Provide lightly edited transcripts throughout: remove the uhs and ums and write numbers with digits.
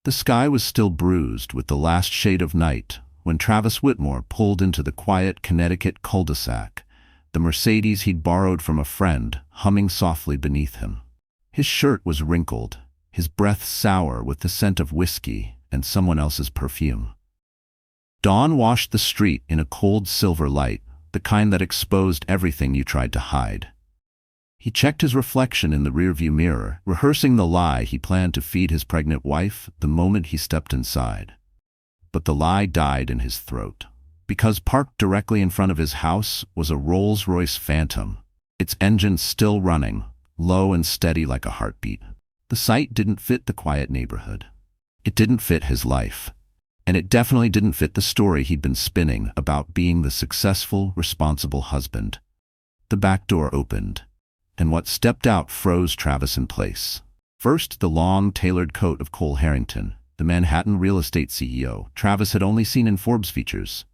The sky was still bruised with the last shade of night when Travis Whitmore pulled into the quiet Connecticut cul-de-sac, the Mercedes he'd borrowed from a friend humming softly beneath him. His shirt was wrinkled, his breath sour with the scent of whiskey and someone else's perfume. Dawn washed the street in a cold silver light, the kind that exposed everything you tried to hide. He checked his reflection in the rearview mirror, rehearsing the lie he planned to feed his pregnant wife the moment he stepped inside. But the lie died in his throat, because parked directly in front of his house was a Rolls-Royce Phantom, its engine still running, low and steady like a heartbeat. The sight didn't fit the quiet neighborhood. It didn't fit his life. And it definitely didn't fit the story he'd been spinning about being the successful, responsible husband. The back door opened, and what stepped out froze Travis in place. First, the long, tailored coat of Cole Harrington, the Manhattan real estate CEO Travis had only seen in Forbes features.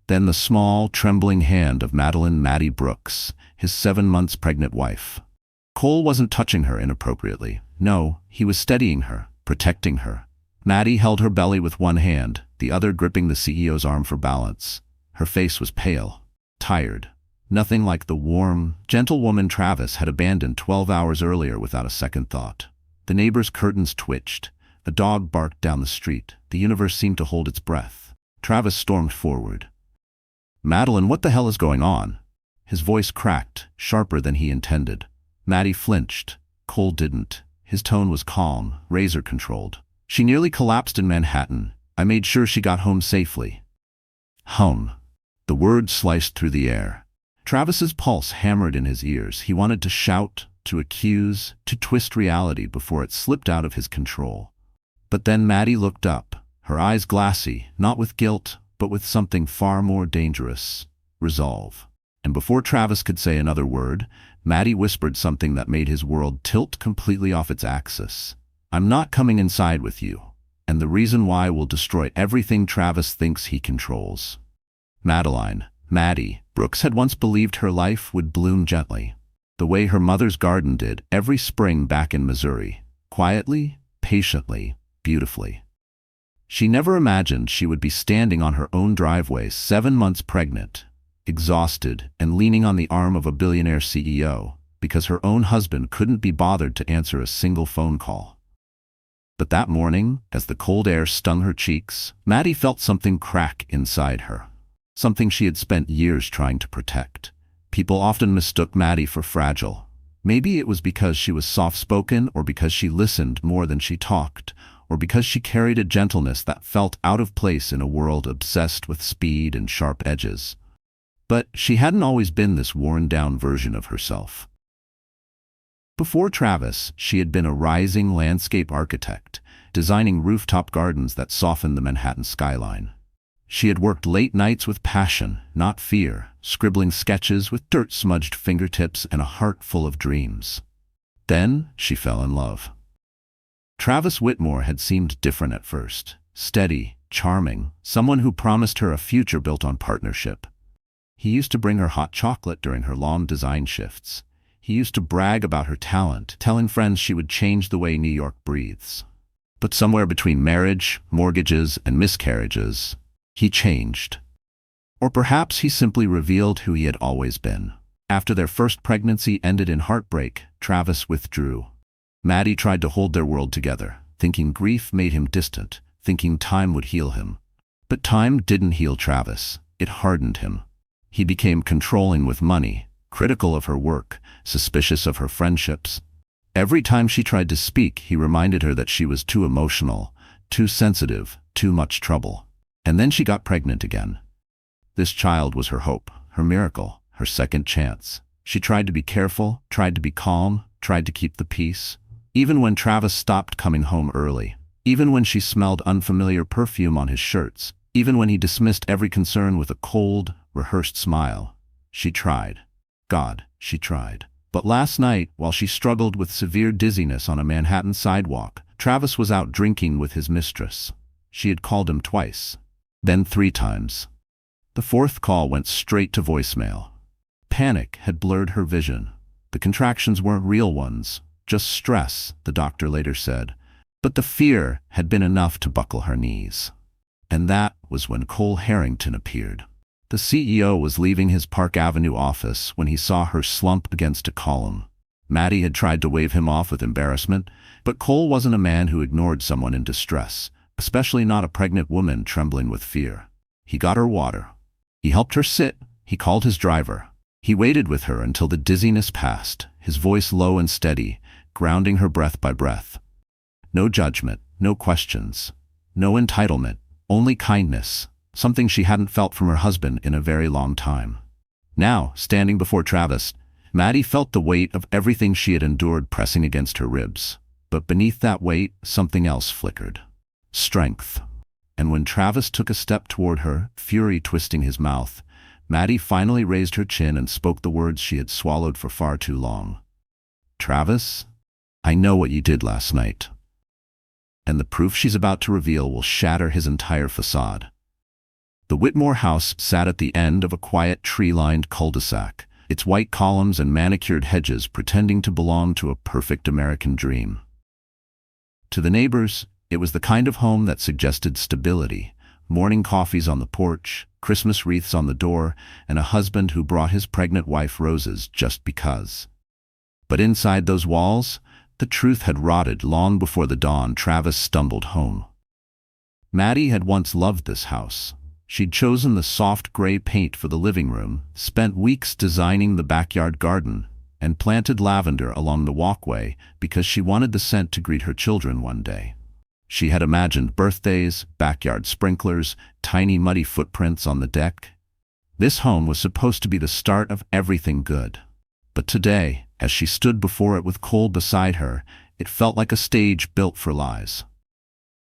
Then the small, trembling hand of Madeline "Maddie" Brooks, his 7 months pregnant wife. Cole wasn't touching her inappropriately. No, he was steadying her, protecting her. Maddie held her belly with one hand, the other gripping the CEO's arm for balance. Her face was pale, tired. Nothing like the warm, gentle woman Travis had abandoned 12 hours earlier without a second thought. The neighbor's curtains twitched. A dog barked down the street. The universe seemed to hold its breath. Travis stormed forward. "Madeline, what the hell is going on?" His voice cracked, sharper than he intended. Maddie flinched. Cole didn't. His tone was calm, razor-controlled. "She nearly collapsed in Manhattan. I made sure she got home safely." Home. The word sliced through the air. Travis's pulse hammered in his ears. He wanted to shout, to accuse, to twist reality before it slipped out of his control. But then Maddie looked up, her eyes glassy, not with guilt, but with something far more dangerous: resolve. And before Travis could say another word, Maddie whispered something that made his world tilt completely off its axis. "I'm not coming inside with you, and the reason why will destroy everything Travis thinks he controls." Maddie Brooks had once believed her life would bloom gently, the way her mother's garden did every spring back in Missouri, quietly, patiently, beautifully. She never imagined she would be standing on her own driveway 7 months pregnant, exhausted and leaning on the arm of a billionaire CEO, because her own husband couldn't be bothered to answer a single phone call. But that morning, as the cold air stung her cheeks, Maddie felt something crack inside her. Something she had spent years trying to protect. People often mistook Maddie for fragile. Maybe it was because she was soft-spoken, or because she listened more than she talked, or because she carried a gentleness that felt out of place in a world obsessed with speed and sharp edges. But she hadn't always been this worn-down version of herself. Before Travis, she had been a rising landscape architect, designing rooftop gardens that softened the Manhattan skyline. She had worked late nights with passion, not fear, scribbling sketches with dirt-smudged fingertips and a heart full of dreams. Then she fell in love. Travis Whitmore had seemed different at first, steady, charming, someone who promised her a future built on partnership. He used to bring her hot chocolate during her long design shifts. He used to brag about her talent, telling friends she would change the way New York breathes. But somewhere between marriage, mortgages, and miscarriages, he changed. Or perhaps he simply revealed who he had always been. After their first pregnancy ended in heartbreak, Travis withdrew. Maddie tried to hold their world together, thinking grief made him distant, thinking time would heal him. But time didn't heal Travis. It hardened him. He became controlling with money, critical of her work, suspicious of her friendships. Every time she tried to speak, he reminded her that she was too emotional, too sensitive, too much trouble. And then she got pregnant again. This child was her hope, her miracle, her second chance. She tried to be careful, tried to be calm, tried to keep the peace. Even when Travis stopped coming home early, even when she smelled unfamiliar perfume on his shirts, even when he dismissed every concern with a cold, rehearsed smile, she tried. God, she tried. But last night, while she struggled with severe dizziness on a Manhattan sidewalk, Travis was out drinking with his mistress. She had called him twice, then 3 times. The 4th call went straight to voicemail. Panic had blurred her vision. The contractions weren't real ones, just stress, the doctor later said. But the fear had been enough to buckle her knees. And that was when Cole Harrington appeared. The CEO was leaving his Park Avenue office when he saw her slump against a column. Maddie had tried to wave him off with embarrassment, but Cole wasn't a man who ignored someone in distress, especially not a pregnant woman trembling with fear. He got her water. He helped her sit. He called his driver. He waited with her until the dizziness passed, his voice low and steady, grounding her breath by breath. No judgment, no questions, no entitlement, only kindness, something she hadn't felt from her husband in a very long time. Now, standing before Travis, Maddie felt the weight of everything she had endured pressing against her ribs. But beneath that weight, something else flickered. Strength. And when Travis took a step toward her, fury twisting his mouth, Maddie finally raised her chin and spoke the words she had swallowed for far too long. "Travis, I know what you did last night." And the proof she's about to reveal will shatter his entire facade. The Whitmore house sat at the end of a quiet tree-lined cul-de-sac, its white columns and manicured hedges pretending to belong to a perfect American dream. To the neighbors, it was the kind of home that suggested stability, morning coffees on the porch, Christmas wreaths on the door, and a husband who brought his pregnant wife roses just because. But inside those walls, the truth had rotted long before the dawn Travis stumbled home. Maddie had once loved this house. She'd chosen the soft gray paint for the living room, spent weeks designing the backyard garden, and planted lavender along the walkway because she wanted the scent to greet her children one day. She had imagined birthdays, backyard sprinklers, tiny muddy footprints on the deck. This home was supposed to be the start of everything good. But today, as she stood before it with Cole beside her, it felt like a stage built for lies.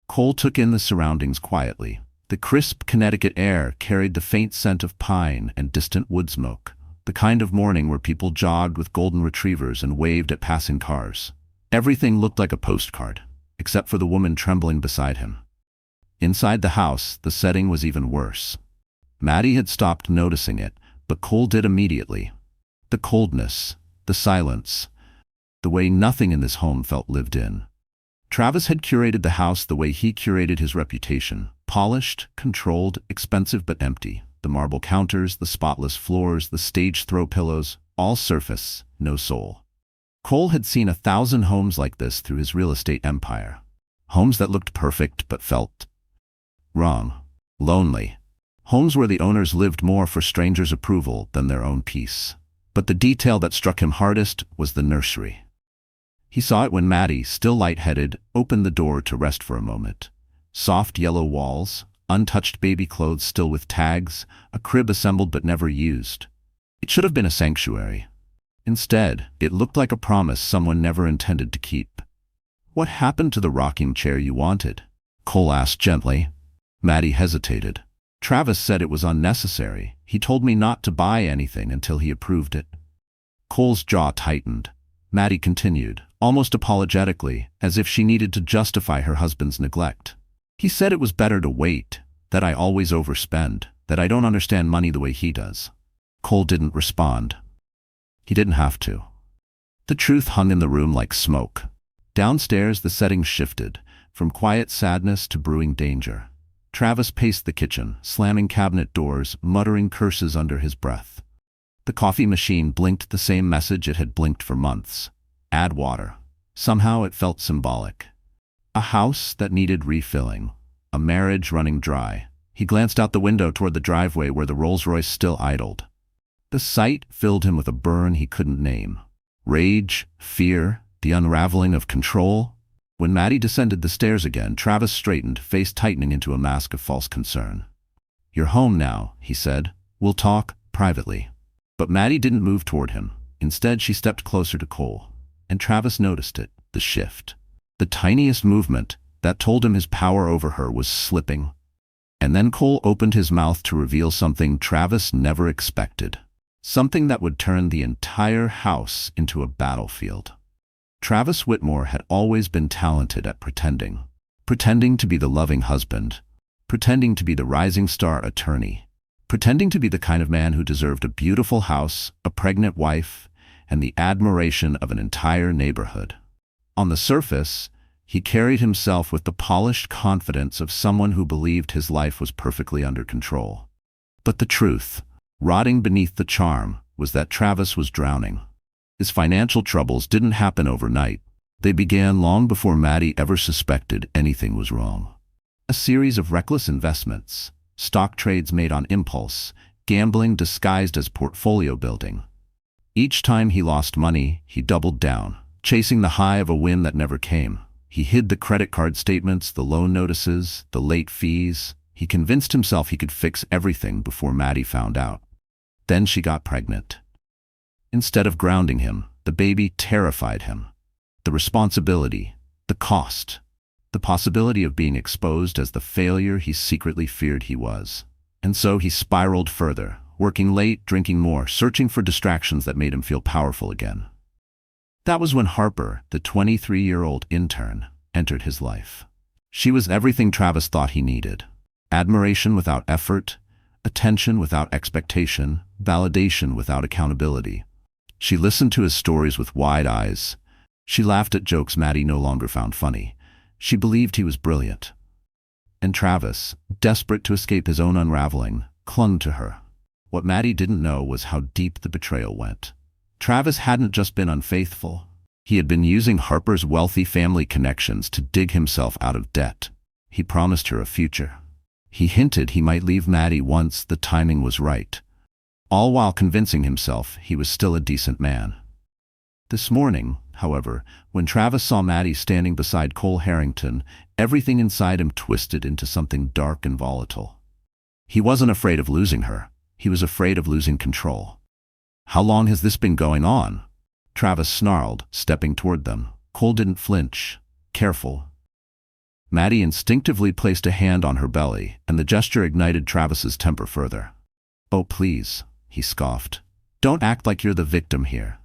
Cole took in the surroundings quietly. The crisp Connecticut air carried the faint scent of pine and distant wood smoke, the kind of morning where people jogged with golden retrievers and waved at passing cars. Everything looked like a postcard, except for the woman trembling beside him. Inside the house, the setting was even worse. Maddie had stopped noticing it, but Cole did immediately. The coldness, the silence, the way nothing in this home felt lived in. Travis had curated the house the way he curated his reputation. Polished, controlled, expensive but empty. The marble counters, the spotless floors, the stage throw pillows, all surface, no soul. Cole had seen 1,000 homes like this through his real estate empire. Homes that looked perfect but felt wrong, lonely. Homes where the owners lived more for strangers' approval than their own peace. But the detail that struck him hardest was the nursery. He saw it when Maddie, still lightheaded, opened the door to rest for a moment. Soft yellow walls, untouched baby clothes still with tags, a crib assembled but never used. It should have been a sanctuary. Instead, it looked like a promise someone never intended to keep. "What happened to the rocking chair you wanted?" Cole asked gently. Maddie hesitated. "Travis said it was unnecessary. He told me not to buy anything until he approved it." Cole's jaw tightened. Maddie continued, almost apologetically, as if she needed to justify her husband's neglect. "He said it was better to wait, that I always overspend, that I don't understand money the way he does." Cole didn't respond. He didn't have to. The truth hung in the room like smoke. Downstairs, the setting shifted, from quiet sadness to brewing danger. Travis paced the kitchen, slamming cabinet doors, muttering curses under his breath. The coffee machine blinked the same message it had blinked for months. Add water. Somehow it felt symbolic. A house that needed refilling. A marriage running dry. He glanced out the window toward the driveway where the Rolls-Royce still idled. The sight filled him with a burn he couldn't name. Rage, fear, the unraveling of control. When Maddie descended the stairs again, Travis straightened, face tightening into a mask of false concern. "You're home now," he said. "We'll talk privately." But Maddie didn't move toward him. Instead, she stepped closer to Cole. And Travis noticed it, the shift. The tiniest movement that told him his power over her was slipping. And then Cole opened his mouth to reveal something Travis never expected. Something that would turn the entire house into a battlefield. Travis Whitmore had always been talented at pretending. Pretending to be the loving husband. Pretending to be the rising star attorney. Pretending to be the kind of man who deserved a beautiful house, a pregnant wife, and the admiration of an entire neighborhood. On the surface, He carried himself with the polished confidence of someone who believed his life was perfectly under control. But the truth, rotting beneath the charm, was that Travis was drowning. His financial troubles didn't happen overnight. They began long before Maddie ever suspected anything was wrong. A series of reckless investments, stock trades made on impulse, gambling disguised as portfolio building. Each time he lost money, he doubled down, chasing the high of a win that never came. He hid the credit card statements, the loan notices, the late fees. He convinced himself he could fix everything before Maddie found out. Then she got pregnant. Instead of grounding him, the baby terrified him. The responsibility, the cost, the possibility of being exposed as the failure he secretly feared he was. And so he spiraled further, working late, drinking more, searching for distractions that made him feel powerful again. That was when Harper, the 23-year-old intern, entered his life. She was everything Travis thought he needed. Admiration without effort, attention without expectation, validation without accountability. She listened to his stories with wide eyes. She laughed at jokes Maddie no longer found funny. She believed he was brilliant. And Travis, desperate to escape his own unraveling, clung to her. What Maddie didn't know was how deep the betrayal went. Travis hadn't just been unfaithful. He had been using Harper's wealthy family connections to dig himself out of debt. He promised her a future. He hinted he might leave Maddie once the timing was right, all while convincing himself he was still a decent man. This morning, however, when Travis saw Maddie standing beside Cole Harrington, everything inside him twisted into something dark and volatile. He wasn't afraid of losing her. He was afraid of losing control. "How long has this been going on?" Travis snarled, stepping toward them. Cole didn't flinch. "Careful." Maddie instinctively placed a hand on her belly, and the gesture ignited Travis's temper further. "Oh, please," he scoffed. "Don't act like you're the victim here."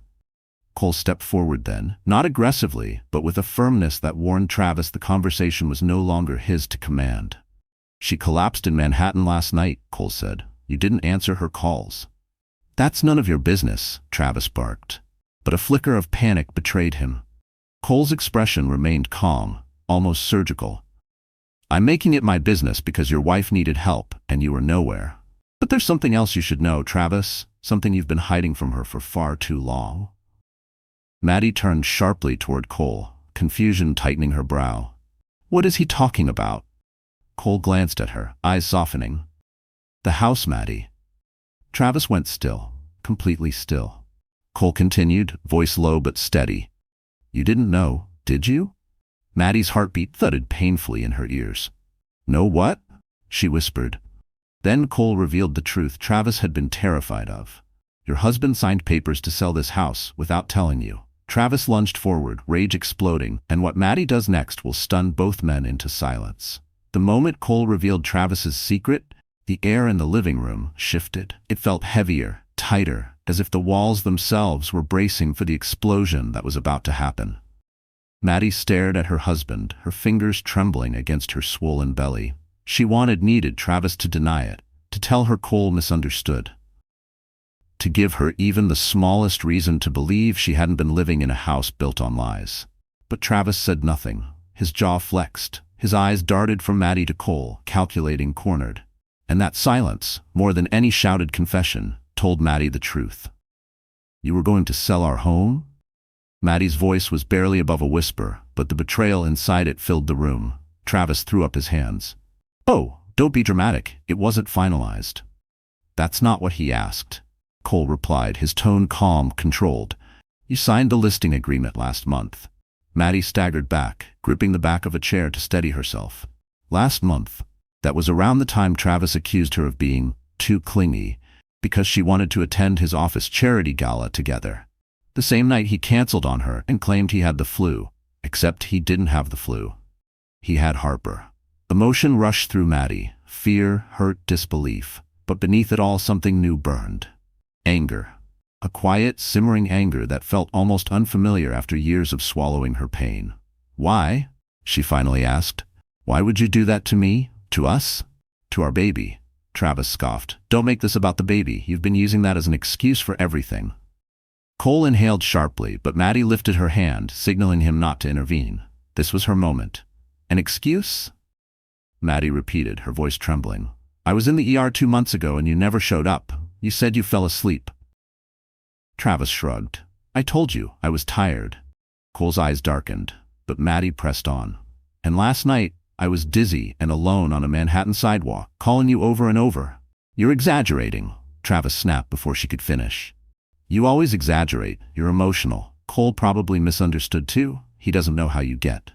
Cole stepped forward then, not aggressively, but with a firmness that warned Travis the conversation was no longer his to command. "She collapsed in Manhattan last night," Cole said. "You didn't answer her calls." "That's none of your business," Travis barked. But a flicker of panic betrayed him. Cole's expression remained calm, almost surgical. "I'm making it my business because your wife needed help and you were nowhere. But there's something else you should know, Travis, something you've been hiding from her for far too long." Maddie turned sharply toward Cole, confusion tightening her brow. "What is he talking about?" Cole glanced at her, eyes softening. "The house, Maddie." Travis went still, completely still. Cole continued, voice low but steady. "You didn't know, did you?" Maddie's heartbeat thudded painfully in her ears. "Know what?" she whispered. Then Cole revealed the truth Travis had been terrified of. "Your husband signed papers to sell this house without telling you." Travis lunged forward, rage exploding, and what Maddie does next will stun both men into silence. The moment Cole revealed Travis's secret, the air in the living room shifted. It felt heavier, tighter, as if the walls themselves were bracing for the explosion that was about to happen. Maddie stared at her husband, her fingers trembling against her swollen belly. She needed Travis to deny it, to tell her Cole misunderstood, to give her even the smallest reason to believe she hadn't been living in a house built on lies. But Travis said nothing. His jaw flexed. His eyes darted from Maddie to Cole, calculating, cornered. And that silence, more than any shouted confession, told Maddie the truth. "You were going to sell our home?" Maddie's voice was barely above a whisper, but the betrayal inside it filled the room. Travis threw up his hands. "Oh, don't be dramatic. It wasn't finalized." "That's not what he asked," Cole replied, his tone calm, controlled. "You signed the listing agreement last month." Maddie staggered back, gripping the back of a chair to steady herself. Last month. That was around the time Travis accused her of being too clingy, because she wanted to attend his office charity gala together. The same night he canceled on her and claimed he had the flu, except he didn't have the flu. He had Harper. Emotion rushed through Maddie, fear, hurt, disbelief, but beneath it all something new burned. Anger. A quiet, simmering anger that felt almost unfamiliar after years of swallowing her pain. "Why?" she finally asked. "Why would you do that to me? To us? To our baby?" Travis scoffed. "Don't make this about the baby. You've been using that as an excuse for everything." Cole inhaled sharply, but Maddie lifted her hand, signaling him not to intervene. This was her moment. An excuse? Maddie repeated, her voice trembling. I was in the ER 2 months ago and you never showed up. You said you fell asleep. Travis shrugged. I told you, I was tired. Cole's eyes darkened, but Maddie pressed on. And last night, I was dizzy and alone on a Manhattan sidewalk, calling you over and over. You're exaggerating, Travis snapped before she could finish. You always exaggerate. You're emotional. Cole probably misunderstood too. He doesn't know how you get.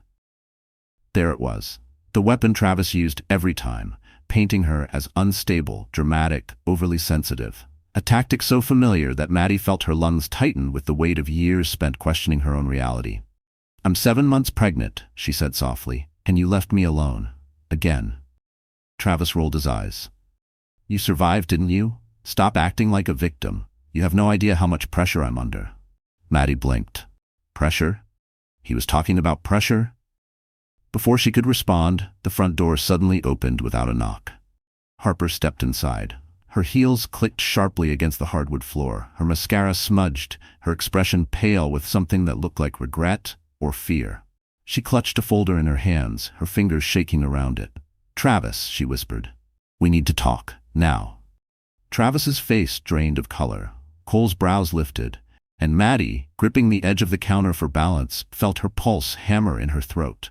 There it was. The weapon Travis used every time, painting her as unstable, dramatic, overly sensitive. A tactic so familiar that Maddie felt her lungs tighten with the weight of years spent questioning her own reality. I'm 7 months pregnant, she said softly, and you left me alone. Again. Travis rolled his eyes. You survived, didn't you? Stop acting like a victim. You have no idea how much pressure I'm under. Maddie blinked. Pressure? He was talking about pressure? Before she could respond, the front door suddenly opened without a knock. Harper stepped inside. Her heels clicked sharply against the hardwood floor, her mascara smudged, her expression pale with something that looked like regret or fear. She clutched a folder in her hands, her fingers shaking around it. Travis, she whispered. We need to talk, now. Travis's face drained of color. Cole's brows lifted, and Maddie, gripping the edge of the counter for balance, felt her pulse hammer in her throat.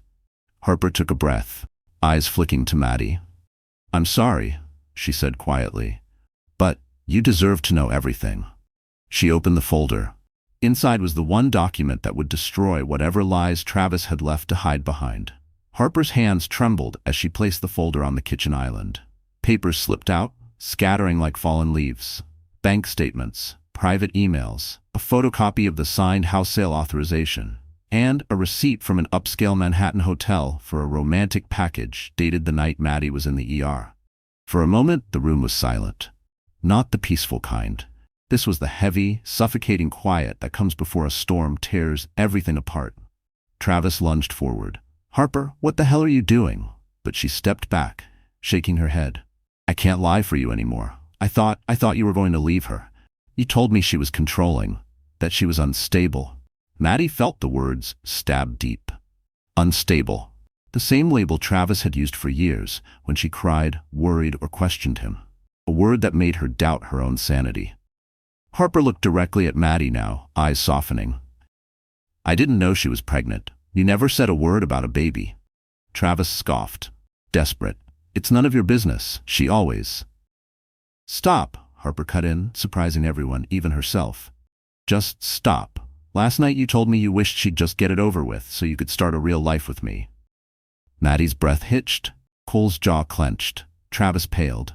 Harper took a breath, eyes flicking to Maddie. I'm sorry, she said quietly. But you deserve to know everything. She opened the folder. Inside was the one document that would destroy whatever lies Travis had left to hide behind. Harper's hands trembled as she placed the folder on the kitchen island. Papers slipped out, scattering like fallen leaves. Bank statements, private emails, a photocopy of the signed house sale authorization, and a receipt from an upscale Manhattan hotel for a romantic package dated the night Maddie was in the ER. For a moment, the room was silent. Not the peaceful kind. This was the heavy, suffocating quiet that comes before a storm tears everything apart. Travis lunged forward. Harper, what the hell are you doing? But she stepped back, shaking her head. I can't lie for you anymore. I thought you were going to leave her. You told me she was controlling, that she was unstable. Maddie felt the words stab deep. Unstable. The same label Travis had used for years when she cried, worried, or questioned him. A word that made her doubt her own sanity. Harper looked directly at Maddie now, eyes softening. I didn't know she was pregnant. You never said a word about a baby. Travis scoffed. Desperate. It's none of your business. She always. Stop, Harper cut in, surprising everyone, even herself. Just stop. Last night you told me you wished she'd just get it over with so you could start a real life with me. Maddie's breath hitched. Cole's jaw clenched. Travis paled.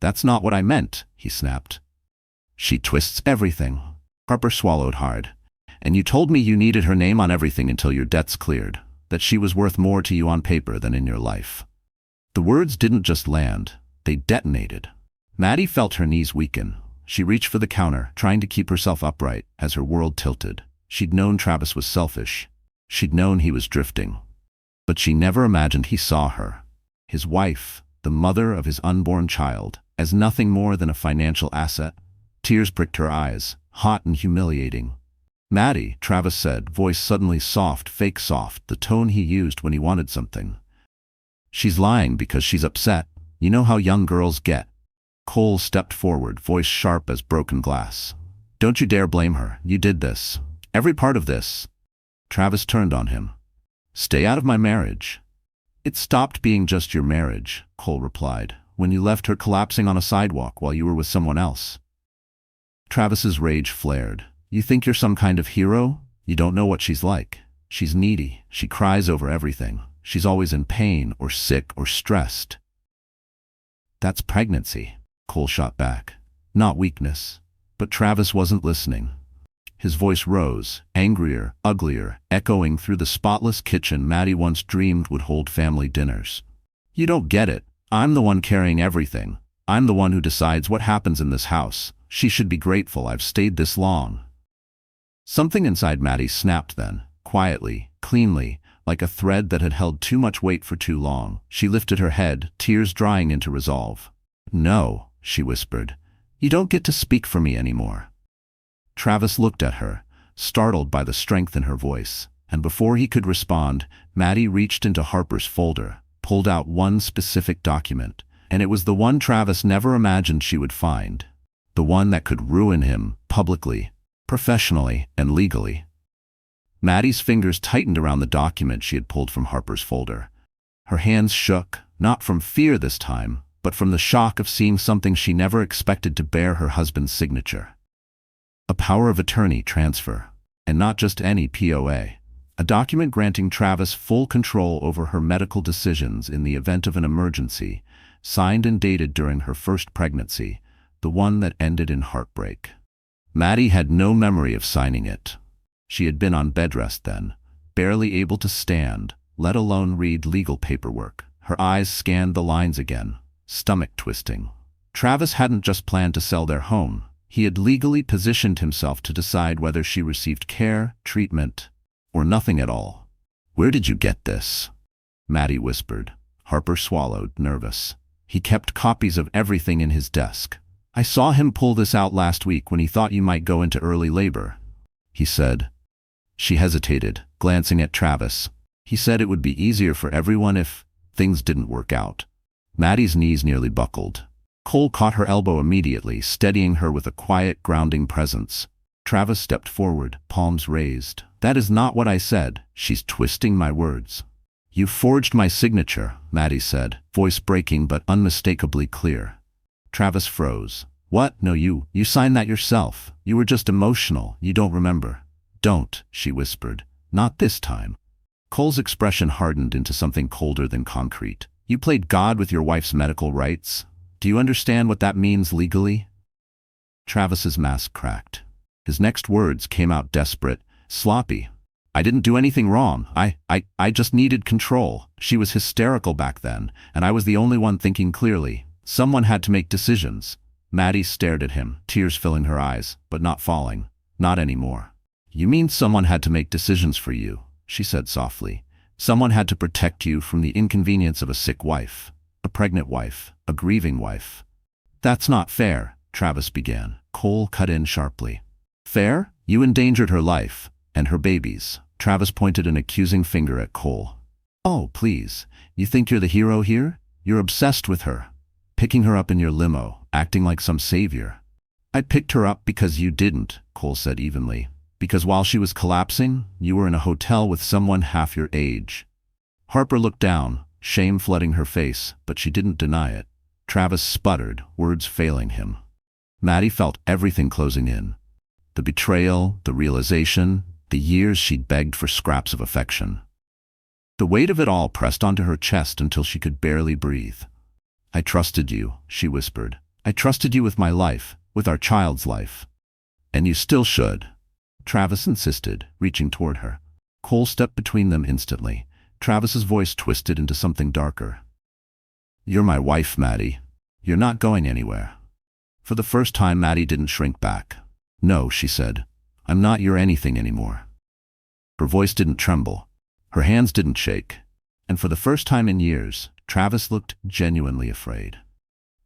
That's not what I meant, he snapped. She twists everything. Harper swallowed hard. And you told me you needed her name on everything until your debts cleared, that she was worth more to you on paper than in your life. The words didn't just land, they detonated. Maddie felt her knees weaken. She reached for the counter, trying to keep herself upright as her world tilted. She'd known Travis was selfish. She'd known he was drifting. But she never imagined he saw her, his wife, the mother of his unborn child, as nothing more than a financial asset. Tears pricked her eyes, hot and humiliating. Maddie, Travis said, voice suddenly soft, fake soft, the tone he used when he wanted something. She's lying because she's upset. You know how young girls get. Cole stepped forward, voice sharp as broken glass. Don't you dare blame her. You did this. Every part of this. Travis turned on him. Stay out of my marriage. It stopped being just your marriage, Cole replied, when you left her collapsing on a sidewalk while you were with someone else. Travis's rage flared. You think you're some kind of hero? You don't know what she's like. She's needy. She cries over everything. She's always in pain or sick or stressed. That's pregnancy, Cole shot back. Not weakness. But Travis wasn't listening. His voice rose, angrier, uglier, echoing through the spotless kitchen Maddie once dreamed would hold family dinners. You don't get it. I'm the one carrying everything. I'm the one who decides what happens in this house. She should be grateful I've stayed this long. Something inside Maddie snapped then, quietly, cleanly, like a thread that had held too much weight for too long. She lifted her head, tears drying into resolve. No, she whispered. You don't get to speak for me anymore. Travis looked at her, startled by the strength in her voice. And before he could respond, Maddie reached into Harper's folder, pulled out one specific document, and it was the one Travis never imagined she would find. The one that could ruin him, publicly, professionally, and legally. Maddie's fingers tightened around the document she had pulled from Harper's folder. Her hands shook, not from fear this time, but from the shock of seeing something she never expected to bear her husband's signature. A power of attorney transfer, and not just any POA. A document granting Travis full control over her medical decisions in the event of an emergency, signed and dated during her first pregnancy, the one that ended in heartbreak. Maddie had no memory of signing it. She had been on bed rest then, barely able to stand, let alone read legal paperwork. Her eyes scanned the lines again, stomach twisting. Travis hadn't just planned to sell their home. He had legally positioned himself to decide whether she received care, treatment, or nothing at all. "Where did you get this?" Maddie whispered. Harper swallowed, nervous. "He kept copies of everything in his desk. I saw him pull this out last week when he thought you might go into early labor," he said. She hesitated, glancing at Travis. "He said it would be easier for everyone if things didn't work out." Maddie's knees nearly buckled. Cole caught her elbow immediately, steadying her with a quiet, grounding presence. Travis stepped forward, palms raised. "That is not what I said." "She's twisting my words." "You forged my signature," Maddie said, voice breaking but unmistakably clear. Travis froze. "What? No, you signed that yourself. You were just emotional. You don't remember." "Don't," she whispered. "Not this time." Cole's expression hardened into something colder than concrete. "You played God with your wife's medical rights. Do you understand what that means legally?" Travis's mask cracked. His next words came out desperate, sloppy. "I didn't do anything wrong. I just needed control. She was hysterical back then, and I was the only one thinking clearly. Someone had to make decisions." Maddie stared at him, tears filling her eyes, but not falling. "Not anymore." "You mean someone had to make decisions for you," she said softly. "Someone had to protect you from the inconvenience of a sick wife, a pregnant wife, a grieving wife." "That's not fair," Travis began. Cole cut in sharply. "Fair? You endangered her life, and her baby's." Travis pointed an accusing finger at Cole. "Oh, please. You think you're the hero here? You're obsessed with her. Picking her up in your limo, acting like some savior." "I picked her up because you didn't," Cole said evenly. "Because while she was collapsing, you were in a hotel with someone half your age." Harper looked down, shame flooding her face, but she didn't deny it. Travis sputtered, words failing him. Maddie felt everything closing in. The betrayal, the realization, the years she'd begged for scraps of affection. The weight of it all pressed onto her chest until she could barely breathe. "I trusted you," she whispered. "I trusted you with my life, with our child's life. And you still should," Travis insisted, reaching toward her. Cole stepped between them instantly. Travis's voice twisted into something darker. "You're my wife, Maddie. You're not going anywhere." For the first time, Maddie didn't shrink back. "No," she said. "I'm not your anything anymore." Her voice didn't tremble. Her hands didn't shake. And for the first time in years, Travis looked genuinely afraid.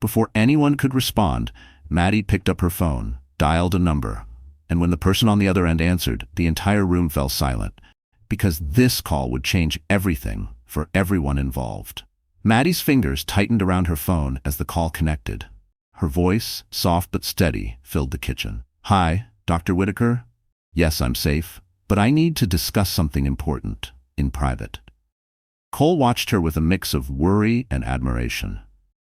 Before anyone could respond, Maddie picked up her phone, dialed a number, and when the person on the other end answered, the entire room fell silent, because this call would change everything for everyone involved. Maddie's fingers tightened around her phone as the call connected. Her voice, soft but steady, filled the kitchen. "Hi, Dr. Whitaker? Yes, I'm safe, but I need to discuss something important, in private." Cole watched her with a mix of worry and admiration.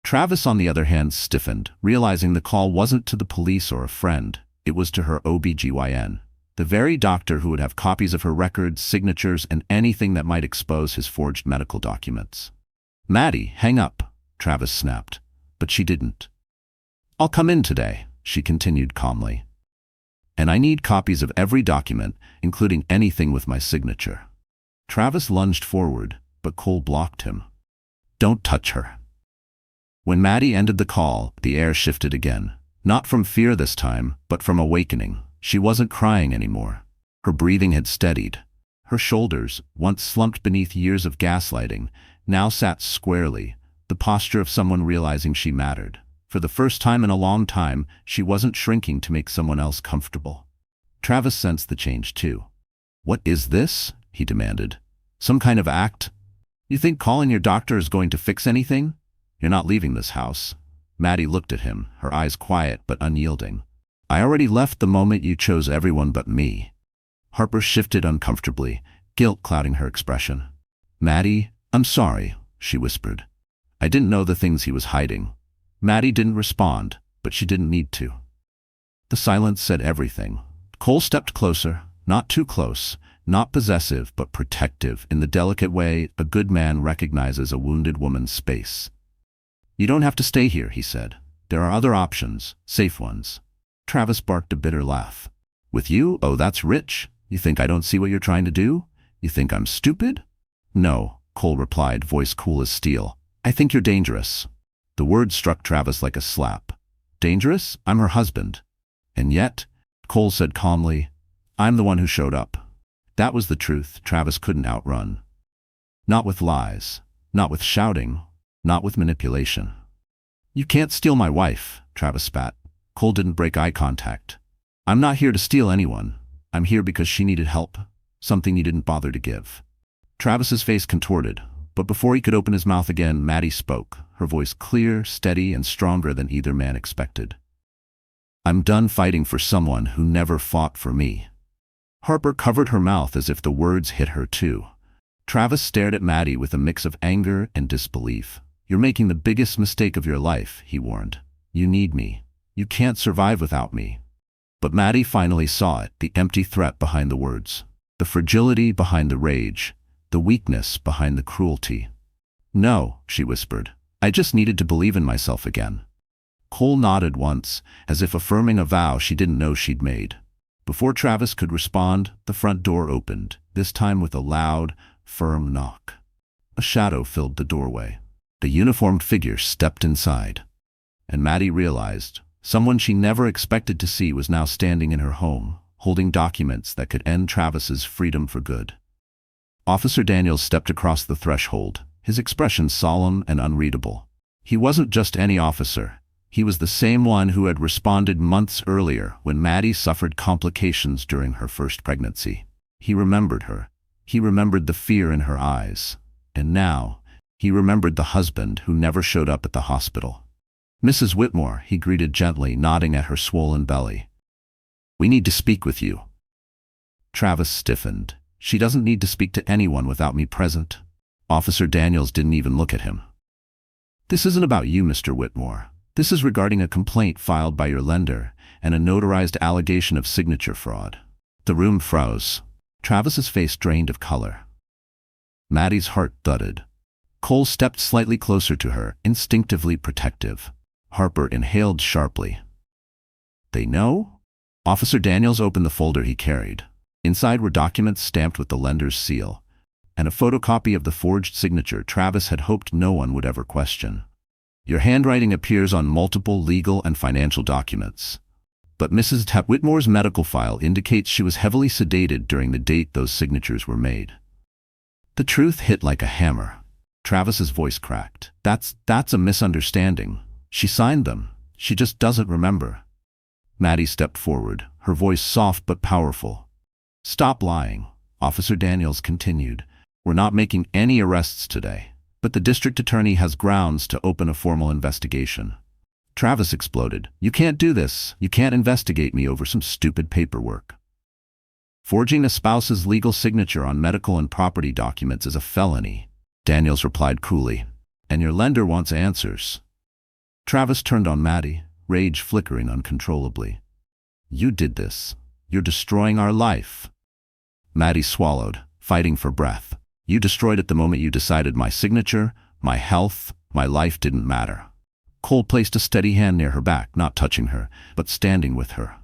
Travis, on the other hand, stiffened, realizing the call wasn't to the police or a friend. It was to her OB/GYN, the very doctor who would have copies of her records, signatures, and anything that might expose his forged medical documents. "Maddie, hang up," Travis snapped, but she didn't. "I'll come in today," she continued calmly. "And I need copies of every document, including anything with my signature." Travis lunged forward, but Cole blocked him. "Don't touch her." When Maddie ended the call, the air shifted again. Not from fear this time, but from awakening. She wasn't crying anymore. Her breathing had steadied. Her shoulders, once slumped beneath years of gaslighting, now sat squarely, the posture of someone realizing she mattered. For the first time in a long time, she wasn't shrinking to make someone else comfortable. Travis sensed the change too. "What is this?" he demanded. Some kind of act? You think calling your doctor is going to fix anything? You're not leaving this house. Maddie looked at him, her eyes quiet but unyielding. I already left the moment you chose everyone but me. Harper shifted uncomfortably, guilt clouding her expression. Maddie, I'm sorry, she whispered. I didn't know the things he was hiding. Maddie didn't respond, but she didn't need to. The silence said everything. Cole stepped closer, not too close, not possessive but protective in the delicate way a good man recognizes a wounded woman's space. You don't have to stay here, he said. There are other options, safe ones. Travis barked a bitter laugh. With you? Oh, that's rich. You think I don't see what you're trying to do? You think I'm stupid? No, Cole replied, voice cool as steel. I think you're dangerous. The word struck Travis like a slap. Dangerous? I'm her husband. And yet, Cole said calmly, I'm the one who showed up. That was the truth Travis couldn't outrun. Not with lies, not with shouting, not with manipulation. You can't steal my wife, Travis spat. Cole didn't break eye contact. I'm not here to steal anyone. I'm here because she needed help, something you didn't bother to give. Travis's face contorted, but before he could open his mouth again, Maddie spoke, her voice clear, steady, and stronger than either man expected. I'm done fighting for someone who never fought for me. Harper covered her mouth as if the words hit her too. Travis stared at Maddie with a mix of anger and disbelief. You're making the biggest mistake of your life, he warned. You need me. You can't survive without me. But Maddie finally saw it, the empty threat behind the words, the fragility behind the rage, the weakness behind the cruelty. No, she whispered. I just needed to believe in myself again. Cole nodded once, as if affirming a vow she didn't know she'd made. Before Travis could respond, the front door opened, this time with a loud, firm knock. A shadow filled the doorway. A uniformed figure stepped inside. And Maddie realized someone she never expected to see was now standing in her home, holding documents that could end Travis's freedom for good. Officer Daniels stepped across the threshold, his expression solemn and unreadable. He wasn't just any officer. He was the same one who had responded months earlier when Maddie suffered complications during her first pregnancy. He remembered her. He remembered the fear in her eyes. And now, he remembered the husband who never showed up at the hospital. Mrs. Whitmore, he greeted gently, nodding at her swollen belly. We need to speak with you. Travis stiffened. She doesn't need to speak to anyone without me present. Officer Daniels didn't even look at him. This isn't about you, Mr. Whitmore. This is regarding a complaint filed by your lender and a notarized allegation of signature fraud. The room froze. Travis's face drained of color. Maddie's heart thudded. Cole stepped slightly closer to her, instinctively protective. Harper inhaled sharply. They know? Officer Daniels opened the folder he carried. Inside were documents stamped with the lender's seal, and a photocopy of the forged signature Travis had hoped no one would ever question. Your handwriting appears on multiple legal and financial documents. But Mrs. Whitmore's medical file indicates she was heavily sedated during the date those signatures were made. The truth hit like a hammer. Travis's voice cracked. That's a misunderstanding. She signed them. She just doesn't remember. Maddie stepped forward, her voice soft but powerful. Stop lying, Officer Daniels continued. We're not making any arrests today, but the district attorney has grounds to open a formal investigation. Travis exploded. You can't do this. You can't investigate me over some stupid paperwork. Forging a spouse's legal signature on medical and property documents is a felony, Daniels replied coolly. And your lender wants answers. Travis turned on Maddie, rage flickering uncontrollably. You did this. You're destroying our life. Maddie swallowed, fighting for breath. You destroyed it the moment you decided my signature, my health, my life didn't matter. Cole placed a steady hand near her back, not touching her, but standing with her.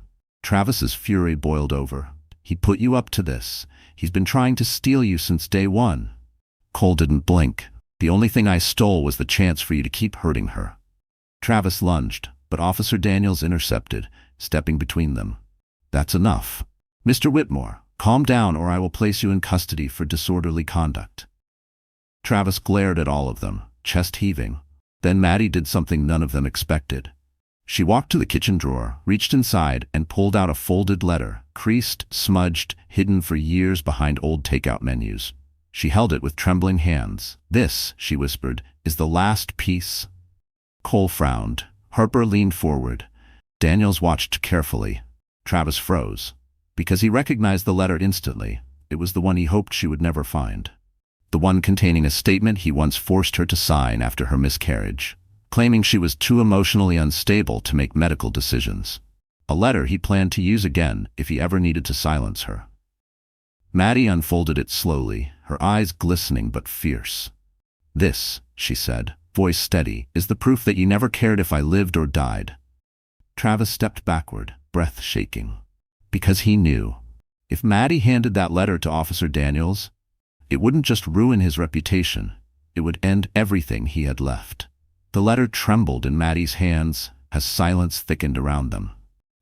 Travis's fury boiled over. He put you up to this. He's been trying to steal you since day one. Cole didn't blink. The only thing I stole was the chance for you to keep hurting her. Travis lunged, but Officer Daniels intercepted, stepping between them. That's enough. Mr. Whitmore, calm down or I will place you in custody for disorderly conduct. Travis glared at all of them, chest heaving. Then Maddie did something none of them expected. She walked to the kitchen drawer, reached inside, and pulled out a folded letter, creased, smudged, hidden for years behind old takeout menus. She held it with trembling hands. "This," she whispered, "is the last piece." Cole frowned. Harper leaned forward. Daniels watched carefully. Travis froze, because he recognized the letter instantly. It was the one he hoped she would never find. The one containing a statement he once forced her to sign after her miscarriage, claiming she was too emotionally unstable to make medical decisions. A letter he planned to use again if he ever needed to silence her. Maddie unfolded it slowly, her eyes glistening but fierce. "This," she said, voice steady, "is the proof that you never cared if I lived or died." Travis stepped backward, breath shaking. Because he knew, if Maddie handed that letter to Officer Daniels, it wouldn't just ruin his reputation, it would end everything he had left. The letter trembled in Maddie's hands as silence thickened around them.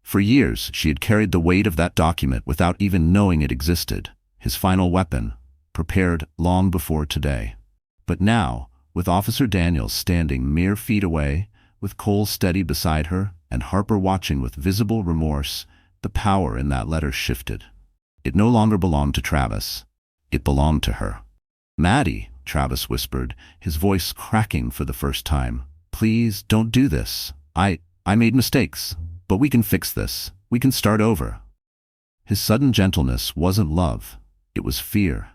For years, she had carried the weight of that document without even knowing it existed, his final weapon, prepared long before today. But now, with Officer Daniels standing mere feet away, with Cole steady beside her, and Harper watching with visible remorse, the power in that letter shifted. It no longer belonged to Travis. It belonged to her. "Maddie," Travis whispered, his voice cracking for the first time. "Please, don't do this. I made mistakes, but we can fix this. We can start over." His sudden gentleness wasn't love. It was fear.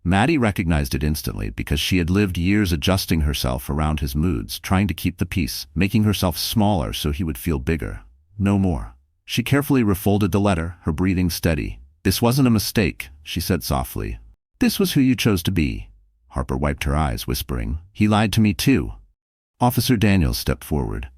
Maddie recognized it instantly because she had lived years adjusting herself around his moods, trying to keep the peace, making herself smaller so he would feel bigger. No more. She carefully refolded the letter, her breathing steady. "This wasn't a mistake," she said softly. "This was who you chose to be." Harper wiped her eyes, whispering, "He lied to me too." Officer Daniels stepped forward.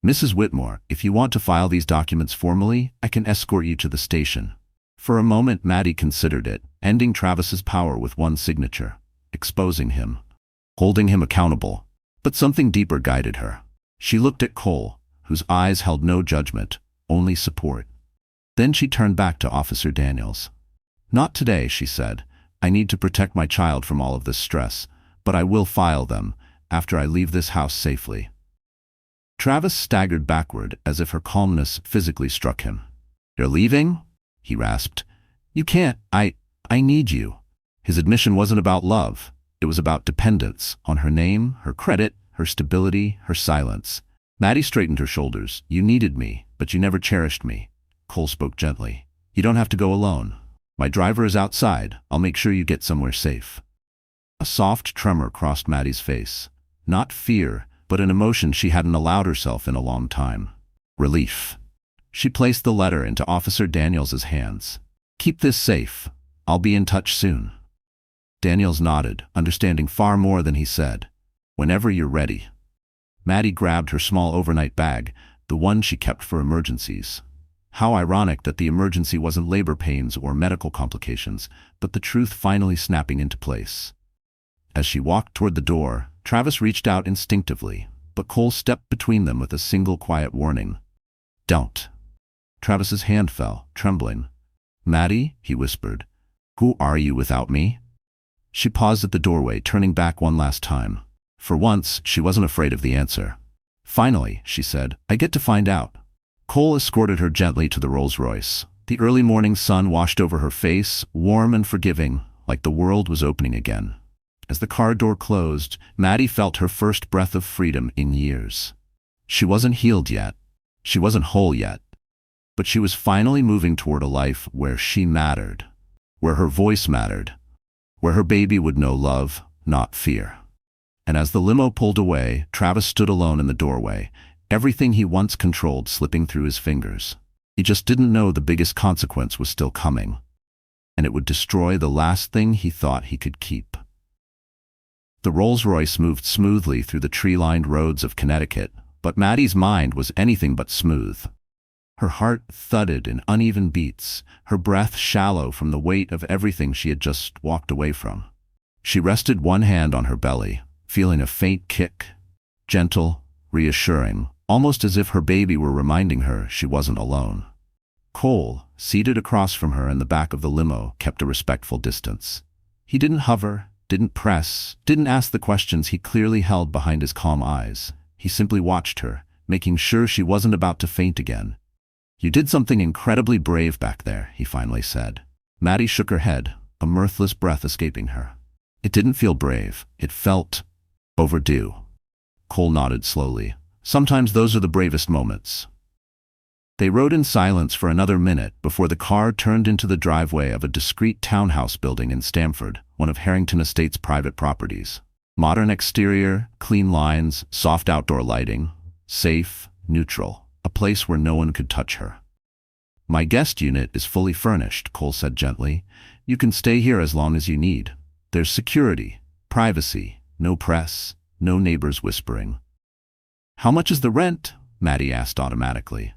"Mrs. Whitmore, if you want to file these documents formally, I can escort you to the station." For a moment Maddie considered it, ending Travis's power with one signature, exposing him, holding him accountable. But something deeper guided her. She looked at Cole, whose eyes held no judgment, only support. Then she turned back to Officer Daniels. "Not today," she said. "I need to protect my child from all of this stress, but I will file them after I leave this house safely." Travis staggered backward as if her calmness physically struck him. "You're leaving?" he rasped. "You can't. I need you." His admission wasn't about love. It was about dependence on her name, her credit, her stability, her silence. Maddie straightened her shoulders. "You needed me, but you never cherished me." Cole spoke gently. "You don't have to go alone. My driver is outside. I'll make sure you get somewhere safe." A soft tremor crossed Maddie's face. Not fear, but an emotion she hadn't allowed herself in a long time. Relief. She placed the letter into Officer Daniels' hands. "Keep this safe. I'll be in touch soon." Daniels nodded, understanding far more than he said. "Whenever you're ready." Maddie grabbed her small overnight bag, the one she kept for emergencies. How ironic that the emergency wasn't labor pains or medical complications, but the truth finally snapping into place. As she walked toward the door, Travis reached out instinctively, but Cole stepped between them with a single quiet warning. "Don't." Travis's hand fell, trembling. "Maddie," he whispered, "who are you without me?" She paused at the doorway, turning back one last time. For once, she wasn't afraid of the answer. "Finally," she said, "I get to find out." Cole escorted her gently to the Rolls-Royce. The early morning sun washed over her face, warm and forgiving, like the world was opening again. As the car door closed, Maddie felt her first breath of freedom in years. She wasn't healed yet. She wasn't whole yet. But she was finally moving toward a life where she mattered, where her voice mattered, where her baby would know love, not fear. And as the limo pulled away, Travis stood alone in the doorway, everything he once controlled slipping through his fingers. He just didn't know the biggest consequence was still coming, and it would destroy the last thing he thought he could keep. The Rolls-Royce moved smoothly through the tree-lined roads of Connecticut, but Maddie's mind was anything but smooth. Her heart thudded in uneven beats, her breath shallow from the weight of everything she had just walked away from. She rested one hand on her belly, feeling a faint kick, gentle, reassuring, almost as if her baby were reminding her she wasn't alone. Cole, seated across from her in the back of the limo, kept a respectful distance. He didn't hover, didn't press, didn't ask the questions he clearly held behind his calm eyes. He simply watched her, making sure she wasn't about to faint again. "You did something incredibly brave back there," he finally said. Maddie shook her head, a mirthless breath escaping her. "It didn't feel brave. It felt overdue." Cole nodded slowly. "Sometimes those are the bravest moments." They rode in silence for another minute before the car turned into the driveway of a discreet townhouse building in Stamford, one of Harrington Estate's private properties. Modern exterior, clean lines, soft outdoor lighting, safe, neutral, a place where no one could touch her. "My guest unit is fully furnished," Cole said gently. "You can stay here as long as you need. There's security, privacy, no press, no neighbors whispering." "How much is the rent?" Maddie asked automatically.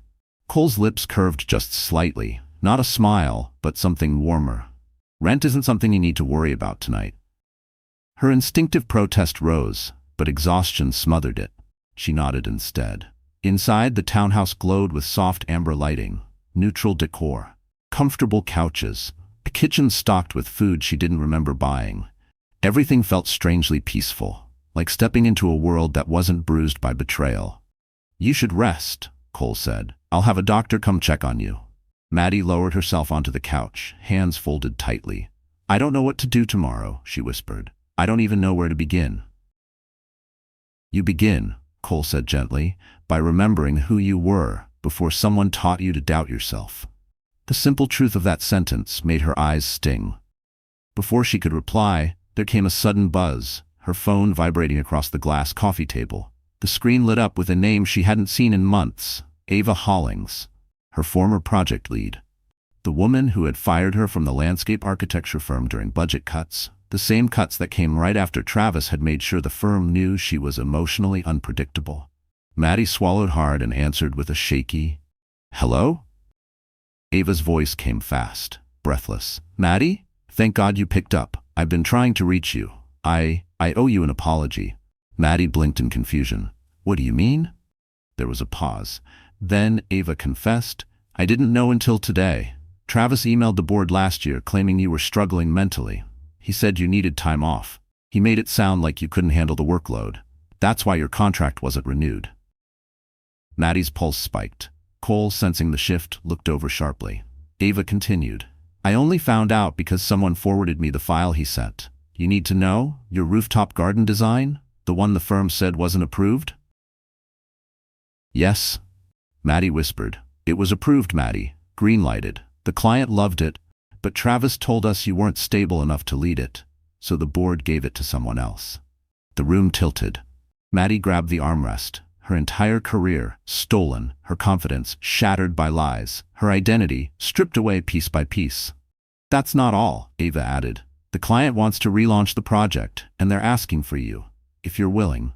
Cole's lips curved just slightly, not a smile, but something warmer. "Rent isn't something you need to worry about tonight." Her instinctive protest rose, but exhaustion smothered it. She nodded instead. Inside, the townhouse glowed with soft amber lighting, neutral decor, comfortable couches, a kitchen stocked with food she didn't remember buying. Everything felt strangely peaceful, like stepping into a world that wasn't bruised by betrayal. "You should rest," Cole said. "I'll have a doctor come check on you." Maddie lowered herself onto the couch, hands folded tightly. "I don't know what to do tomorrow," she whispered. "I don't even know where to begin." "You begin," Cole said gently, "by remembering who you were before someone taught you to doubt yourself." The simple truth of that sentence made her eyes sting. Before she could reply, there came a sudden buzz, her phone vibrating across the glass coffee table. The screen lit up with a name she hadn't seen in months, Ava Hollings, her former project lead. The woman who had fired her from the landscape architecture firm during budget cuts, the same cuts that came right after Travis had made sure the firm knew she was emotionally unpredictable. Maddie swallowed hard and answered with a shaky, "Hello?" Ava's voice came fast, breathless. "Maddie? Thank God you picked up. I've been trying to reach you. I owe you an apology." Maddie blinked in confusion. "What do you mean?" There was a pause. Then Ava confessed, "I didn't know until today. Travis emailed the board last year claiming you were struggling mentally. He said you needed time off. He made it sound like you couldn't handle the workload. That's why your contract wasn't renewed." Maddie's pulse spiked. Cole, sensing the shift, looked over sharply. Ava continued, "I only found out because someone forwarded me the file he sent. You need to know? Your rooftop garden design? The one the firm said wasn't approved?" "Yes," Maddie whispered. "It was approved, Maddie. Green-lighted. The client loved it, but Travis told us you weren't stable enough to lead it, so the board gave it to someone else." The room tilted. Maddie grabbed the armrest. Her entire career stolen, her confidence shattered by lies, her identity stripped away piece by piece. "That's not all," Ava added. "The client wants to relaunch the project, and they're asking for you, if you're willing."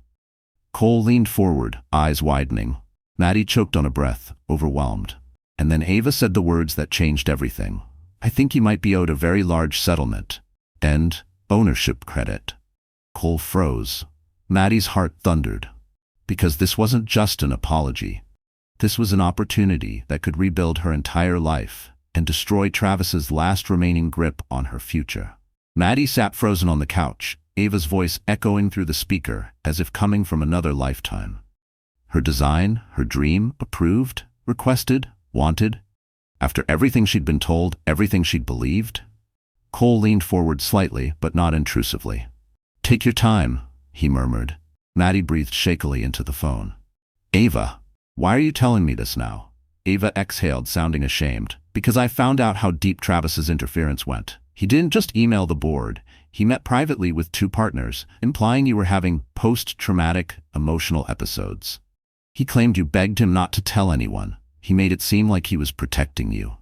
Cole leaned forward, eyes widening. Maddie choked on a breath, overwhelmed. And then Ava said the words that changed everything. "I think you might be owed a very large settlement. And ownership credit." Cole froze. Maddie's heart thundered. Because this wasn't just an apology. This was an opportunity that could rebuild her entire life and destroy Travis's last remaining grip on her future. Maddie sat frozen on the couch, Ava's voice echoing through the speaker as if coming from another lifetime. Her design, her dream, approved, requested, wanted. After everything she'd been told, everything she'd believed. Cole leaned forward slightly, but not intrusively. "Take your time," he murmured. Maddie breathed shakily into the phone. "Ava, why are you telling me this now?" Ava exhaled, sounding ashamed. "Because I found out how deep Travis's interference went. He didn't just email the board. He met privately with 2 partners, implying you were having post-traumatic emotional episodes. He claimed you begged him not to tell anyone. He made it seem like he was protecting you."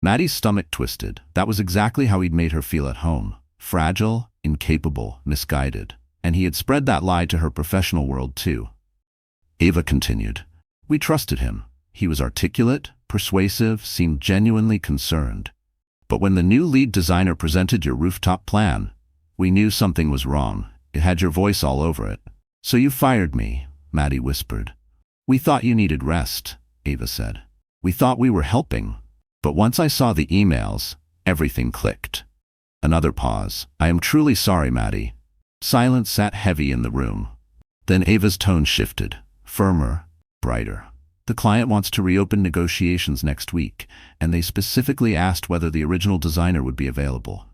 Maddie's stomach twisted. That was exactly how he'd made her feel at home. Fragile, incapable, misguided. And he had spread that lie to her professional world too. Ava continued, "We trusted him. He was articulate, persuasive, seemed genuinely concerned. But when the new lead designer presented your rooftop plan, we knew something was wrong. It had your voice all over it. So you fired me," Maddie whispered. "We thought you needed rest," Ava said. "We thought we were helping. But once I saw the emails, everything clicked." Another pause. "I am truly sorry, Maddie." Silence sat heavy in the room. Then Ava's tone shifted, firmer, brighter. The client wants to reopen negotiations next week, and they specifically asked whether the original designer would be available.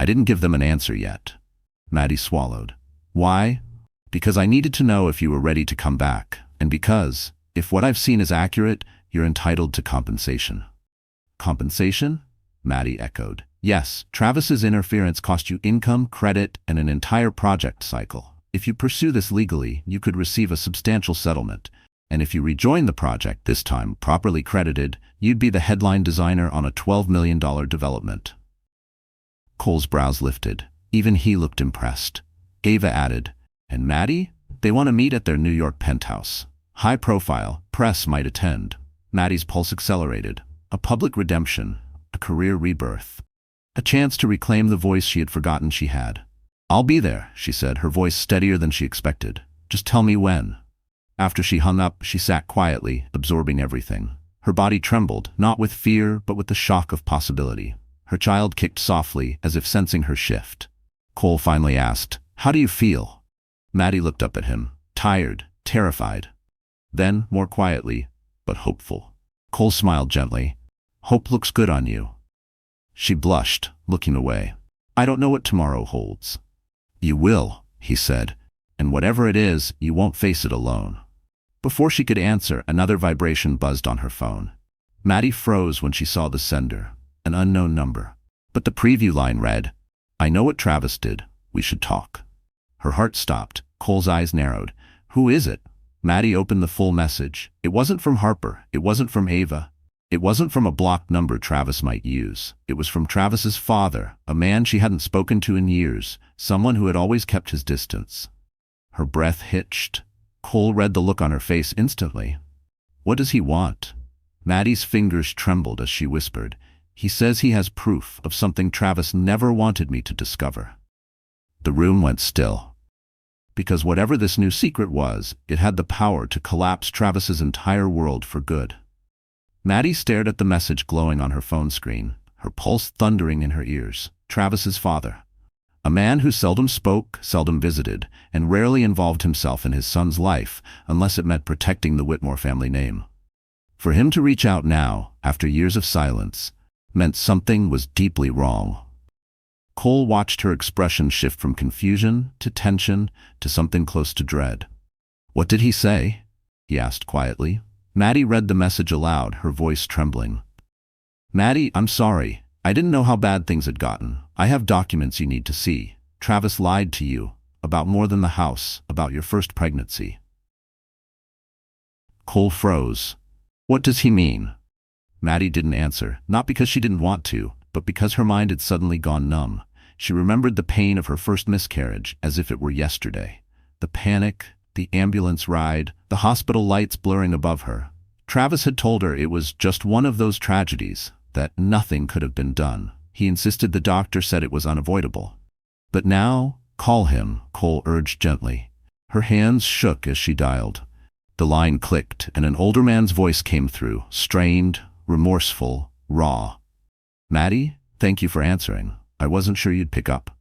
I didn't give them an answer yet. Maddie swallowed. Why? Because I needed to know if you were ready to come back, and because, if what I've seen is accurate, you're entitled to compensation. Compensation? Maddie echoed. Yes, Travis's interference cost you income, credit, and an entire project cycle. If you pursue this legally, you could receive a substantial settlement. And if you rejoin the project, this time properly credited, you'd be the headline designer on a $12 million development. Cole's brows lifted. Even he looked impressed. Ava added, and Maddie? They want to meet at their New York penthouse. High profile, press might attend. Maddie's pulse accelerated. A public redemption, a career rebirth. A chance to reclaim the voice she had forgotten she had. I'll be there, she said, her voice steadier than she expected. Just tell me when. After she hung up, she sat quietly, absorbing everything. Her body trembled, not with fear, but with the shock of possibility. Her child kicked softly, as if sensing her shift. Cole finally asked, "How do you feel?" Maddie looked up at him, tired, terrified. Then, more quietly, but hopeful. Cole smiled gently. "Hope looks good on you." She blushed, looking away. "I don't know what tomorrow holds." "You will," he said, "and whatever it is, you won't face it alone." Before she could answer, another vibration buzzed on her phone. Maddie froze when she saw the sender, an unknown number. But the preview line read, "I know what Travis did. We should talk." Her heart stopped. Cole's eyes narrowed. "Who is it?" Maddie opened the full message. It wasn't from Harper. It wasn't from Ava. It wasn't from a blocked number Travis might use. It was from Travis's father, a man she hadn't spoken to in years, someone who had always kept his distance. Her breath hitched. Cole read the look on her face instantly. What does he want? Maddie's fingers trembled as she whispered, "He says he has proof of something Travis never wanted me to discover." The room went still. Because whatever this new secret was, it had the power to collapse Travis's entire world for good. Maddie stared at the message glowing on her phone screen, her pulse thundering in her ears. Travis's father. A man who seldom spoke, seldom visited, and rarely involved himself in his son's life unless it meant protecting the Whitmore family name. For him to reach out now, after years of silence, meant something was deeply wrong. Cole watched her expression shift from confusion to tension to something close to dread. "What did he say?" he asked quietly. Maddie read the message aloud, her voice trembling. "Maddie, I'm sorry. I didn't know how bad things had gotten. I have documents you need to see. Travis lied to you. About more than the house, about your first pregnancy." Cole froze. "What does he mean?" Maddie didn't answer, not because she didn't want to, but because her mind had suddenly gone numb. She remembered the pain of her first miscarriage as if it were yesterday. The panic, the ambulance ride, the hospital lights blurring above her. Travis had told her it was just one of those tragedies, that nothing could have been done. He insisted the doctor said it was unavoidable. But now, call him, Cole urged gently. Her hands shook as she dialed. The line clicked, and an older man's voice came through, strained, remorseful, raw. "Maddie, thank you for answering. I wasn't sure you'd pick up."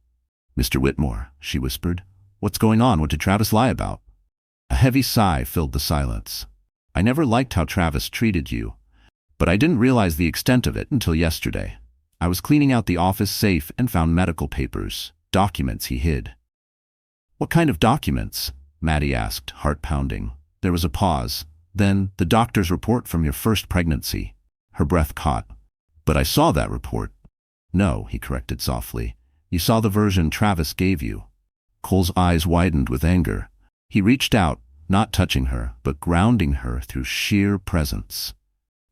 "Mr. Whitmore," she whispered. "What's going on? What did Travis lie about?" A heavy sigh filled the silence. "I never liked how Travis treated you, but I didn't realize the extent of it until yesterday. I was cleaning out the office safe and found medical papers, documents he hid." "What kind of documents?" Maddie asked, heart pounding. There was a pause. Then, "The doctor's report from your first pregnancy." Her breath caught. "But I saw that report." "No," he corrected softly. "You saw the version Travis gave you." Cole's eyes widened with anger. He reached out, not touching her, but grounding her through sheer presence.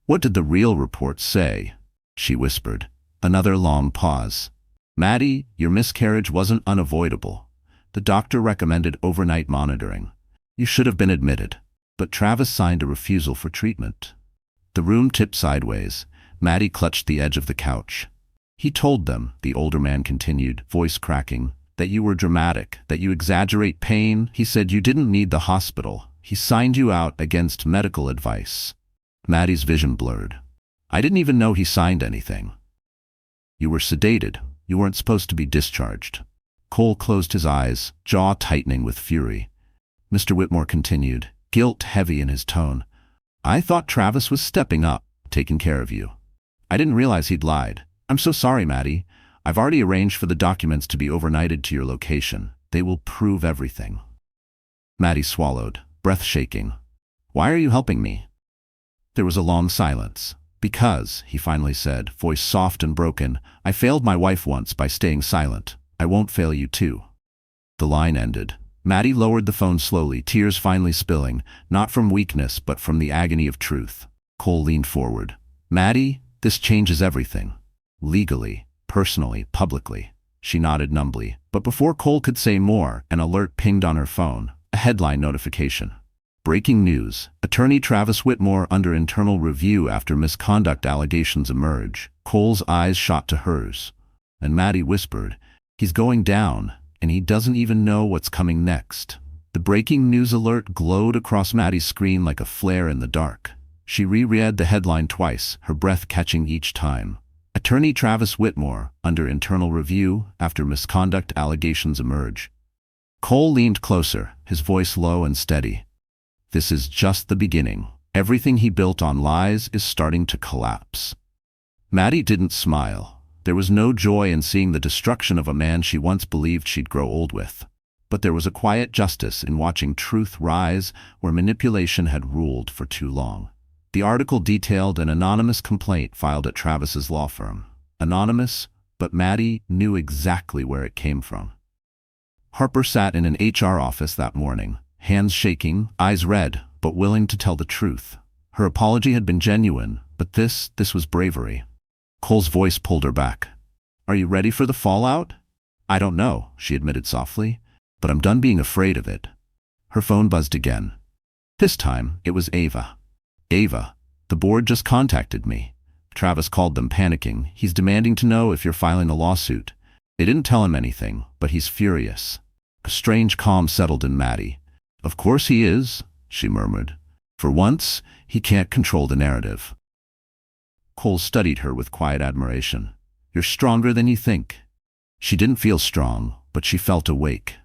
"What did the real report say?" she whispered. Another long pause. "Maddie, your miscarriage wasn't unavoidable. The doctor recommended overnight monitoring. You should have been admitted, but Travis signed a refusal for treatment." The room tipped sideways. Maddie clutched the edge of the couch. "He told them," the older man continued, voice cracking, "that you were dramatic, that you exaggerate pain. He said you didn't need the hospital. He signed you out against medical advice." Maddie's vision blurred. "I didn't even know he signed anything." "You were sedated. You weren't supposed to be discharged." Cole closed his eyes, jaw tightening with fury. Mr. Whitmore continued, guilt heavy in his tone. I thought Travis was stepping up, taking care of you. I didn't realize he'd lied. I'm so sorry, Maddie. I've already arranged for the documents to be overnighted to your location. They will prove everything. Maddie swallowed, breath shaking. Why are you helping me? There was a long silence. Because, he finally said, voice soft and broken, I failed my wife once by staying silent. I won't fail you too. The line ended. Maddie lowered the phone slowly, tears finally spilling, not from weakness but from the agony of truth. Cole leaned forward. Maddie, this changes everything. Legally, personally, publicly. She nodded numbly. But before Cole could say more, an alert pinged on her phone. A headline notification. Breaking news. Attorney Travis Whitmore under internal review after misconduct allegations emerge. Cole's eyes shot to hers. And Maddie whispered, he's going down, and he doesn't even know what's coming next. The breaking news alert glowed across Maddie's screen like a flare in the dark. She reread the headline twice, her breath catching each time. Attorney Travis Whitmore under internal review after misconduct allegations emerge. Cole leaned closer, his voice low and steady. This is just the beginning. Everything he built on lies is starting to collapse. Maddie didn't smile. There was no joy in seeing the destruction of a man she once believed she'd grow old with. But there was a quiet justice in watching truth rise where manipulation had ruled for too long. The article detailed an anonymous complaint filed at Travis's law firm. Anonymous, but Maddie knew exactly where it came from. Harper sat in an HR office that morning, hands shaking, eyes red, but willing to tell the truth. Her apology had been genuine, but this was bravery. Cole's voice pulled her back. Are you ready for the fallout? I don't know, she admitted softly, but I'm done being afraid of it. Her phone buzzed again. This time, it was Ava. Ava, the board just contacted me. Travis called them panicking. He's demanding to know if you're filing a lawsuit. They didn't tell him anything, but he's furious. A strange calm settled in Maddie. Of course he is, she murmured. For once, he can't control the narrative. Cole studied her with quiet admiration. You're stronger than you think. She didn't feel strong, but she felt awake.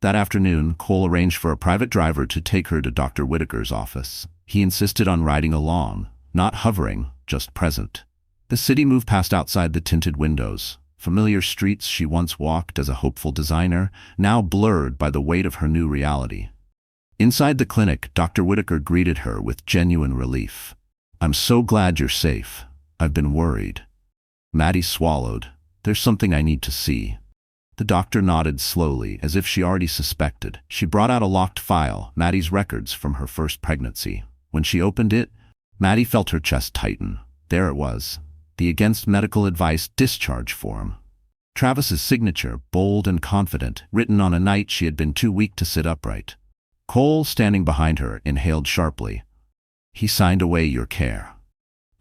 That afternoon, Cole arranged for a private driver to take her to Dr. Whitaker's office. He insisted on riding along, not hovering, just present. The city moved past outside the tinted windows. Familiar streets she once walked as a hopeful designer, now blurred by the weight of her new reality. Inside the clinic, Dr. Whitaker greeted her with genuine relief. I'm so glad you're safe. I've been worried. Maddie swallowed. There's something I need to see. The doctor nodded slowly, as if she already suspected. She brought out a locked file, Maddie's records from her first pregnancy. When she opened it, Maddie felt her chest tighten. There it was, the against medical advice discharge form. Travis's signature, bold and confident, written on a night she had been too weak to sit upright. Cole, standing behind her, inhaled sharply. He signed away your care.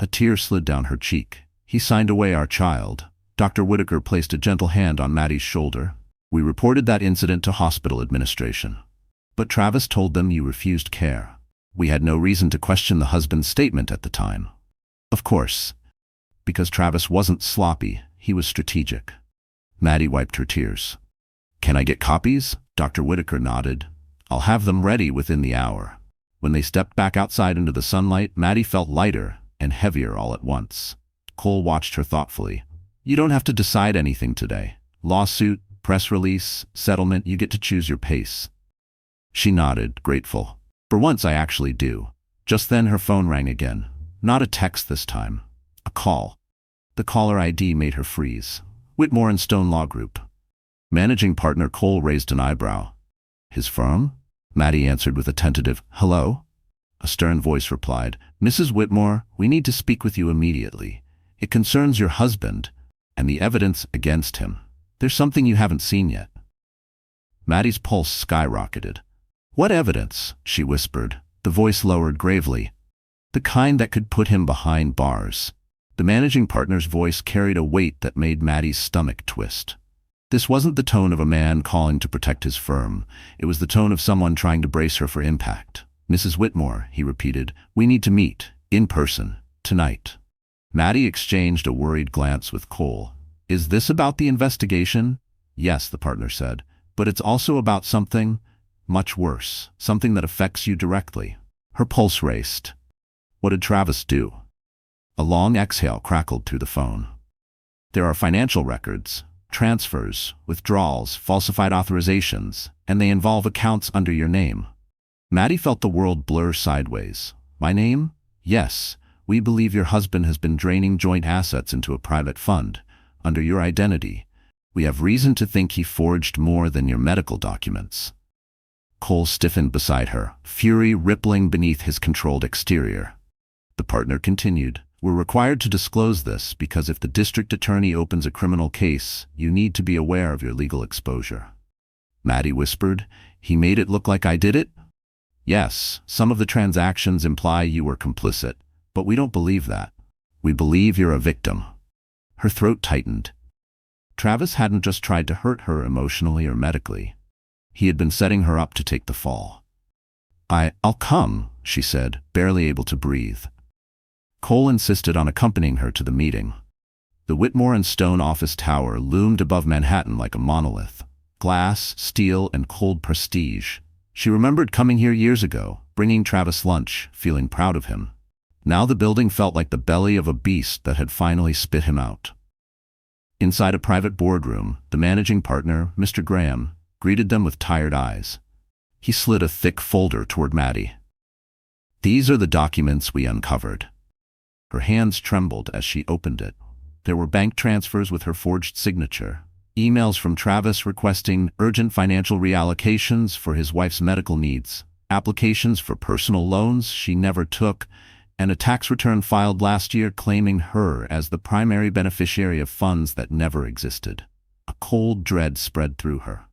A tear slid down her cheek. He signed away our child. Dr. Whitaker placed a gentle hand on Maddie's shoulder. We reported that incident to hospital administration. But Travis told them you refused care. We had no reason to question the husband's statement at the time. Of course, because Travis wasn't sloppy, he was strategic. Maddie wiped her tears. Can I get copies? Dr. Whitaker nodded. I'll have them ready within the hour. When they stepped back outside into the sunlight, Maddie felt lighter and heavier all at once. Cole watched her thoughtfully. You don't have to decide anything today. Lawsuit, press release, settlement, you get to choose your pace. She nodded, grateful. For once I actually do. Just then her phone rang again. Not a text this time. A call. The caller ID made her freeze. Whitmore and Stone Law Group. Managing partner Cole raised an eyebrow. His firm? Maddie answered with a tentative, hello? A stern voice replied, Mrs. Whitmore, we need to speak with you immediately. It concerns your husband and the evidence against him. There's something you haven't seen yet. Maddie's pulse skyrocketed. What evidence? She whispered, the voice lowered gravely. The kind that could put him behind bars. The managing partner's voice carried a weight that made Maddie's stomach twist. This wasn't the tone of a man calling to protect his firm. It was the tone of someone trying to brace her for impact. Mrs. Whitmore, he repeated, we need to meet, in person, tonight. Maddie exchanged a worried glance with Cole. Is this about the investigation? Yes, the partner said, but it's also about something much worse, something that affects you directly. Her pulse raced. What did Travis do? A long exhale crackled through the phone. There are financial records, transfers, withdrawals, falsified authorizations, and they involve accounts under your name. Maddie felt the world blur sideways. My name? Yes. We believe your husband has been draining joint assets into a private fund, under your identity. We have reason to think he forged more than your medical documents. Cole stiffened beside her, fury rippling beneath his controlled exterior. The partner continued, We're required to disclose this because if the district attorney opens a criminal case, you need to be aware of your legal exposure. Maddie whispered, He made it look like I did it? Yes, some of the transactions imply you were complicit, but we don't believe that. We believe you're a victim. Her throat tightened. Travis hadn't just tried to hurt her emotionally or medically. He had been setting her up to take the fall. I'll come, she said, barely able to breathe. Cole insisted on accompanying her to the meeting. The Whitmore and Stone office tower loomed above Manhattan like a monolith. Glass, steel, and cold prestige. She remembered coming here years ago, bringing Travis lunch, feeling proud of him. Now the building felt like the belly of a beast that had finally spit him out. Inside a private boardroom, the managing partner, Mr. Graham, greeted them with tired eyes. He slid a thick folder toward Maddie. These are the documents we uncovered. Her hands trembled as she opened it. There were bank transfers with her forged signature, emails from Travis requesting urgent financial reallocations for his wife's medical needs, applications for personal loans she never took, and a tax return filed last year claiming her as the primary beneficiary of funds that never existed. A cold dread spread through her.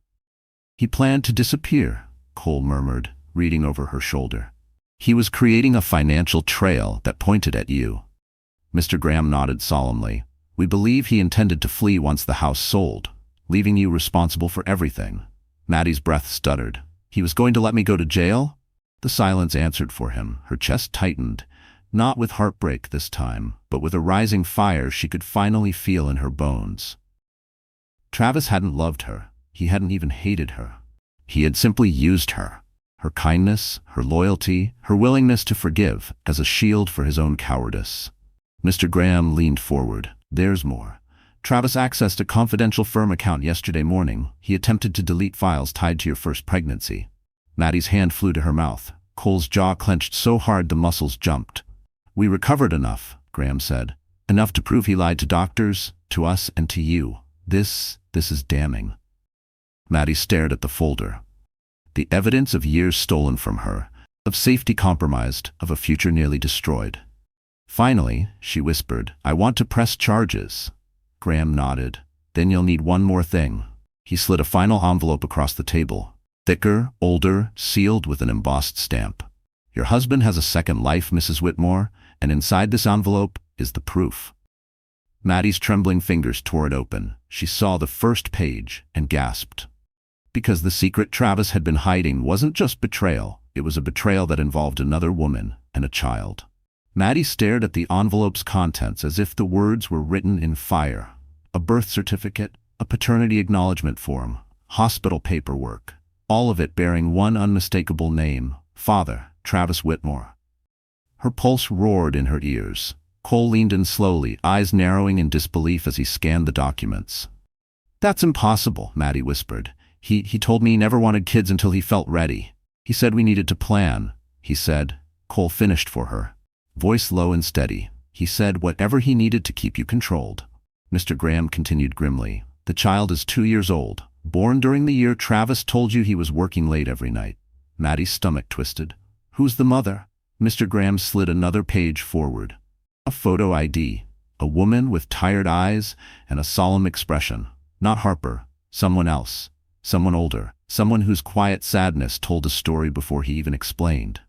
He planned to disappear, Cole murmured, reading over her shoulder. He was creating a financial trail that pointed at you. Mr. Graham nodded solemnly. We believe he intended to flee once the house sold, leaving you responsible for everything. Maddie's breath stuttered. He was going to let me go to jail? The silence answered for him. Her chest tightened, not with heartbreak this time, but with a rising fire she could finally feel in her bones. Travis hadn't loved her. He hadn't even hated her. He had simply used her. Her kindness, her loyalty, her willingness to forgive as a shield for his own cowardice. Mr. Graham leaned forward. There's more. Travis accessed a confidential firm account yesterday morning. He attempted to delete files tied to your first pregnancy. Maddie's hand flew to her mouth. Cole's jaw clenched so hard the muscles jumped. We recovered enough, Graham said. Enough to prove he lied to doctors, to us, and to you. This is damning. Maddie stared at the folder. The evidence of years stolen from her, of safety compromised, of a future nearly destroyed. Finally, she whispered, I want to press charges. Graham nodded. Then you'll need one more thing. He slid a final envelope across the table. Thicker, older, sealed with an embossed stamp. Your husband has a second life, Mrs. Whitmore, and inside this envelope is the proof. Maddie's trembling fingers tore it open. She saw the first page and gasped. Because the secret Travis had been hiding wasn't just betrayal, it was a betrayal that involved another woman and a child. Maddie stared at the envelope's contents as if the words were written in fire. A birth certificate, a paternity acknowledgement form, hospital paperwork, all of it bearing one unmistakable name, Father Travis Whitmore. Her pulse roared in her ears. Cole leaned in slowly, eyes narrowing in disbelief as he scanned the documents. That's impossible, Maddie whispered. He told me he never wanted kids until he felt ready. He said we needed to plan. He said, Cole finished for her. Voice low and steady. He said whatever he needed to keep you controlled. Mr. Graham continued grimly. The child is 2 years old. Born during the year Travis told you he was working late every night. Maddie's stomach twisted. Who's the mother? Mr. Graham slid another page forward. A photo ID. A woman with tired eyes and a solemn expression. Not Harper. Someone else. Someone older. Someone whose quiet sadness told a story before he even explained.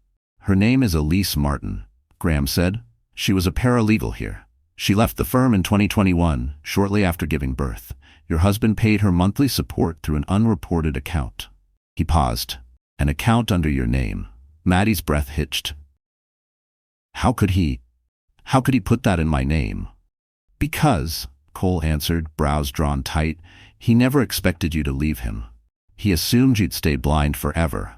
Her name is Elise Martin, Graham said. She was a paralegal here. She left the firm in 2021, shortly after giving birth. Your husband paid her monthly support through an unreported account. He paused. An account under your name. Maddie's breath hitched. How could he put that in my name? Because, Cole answered, brows drawn tight, he never expected you to leave him. He assumed you'd stay blind forever.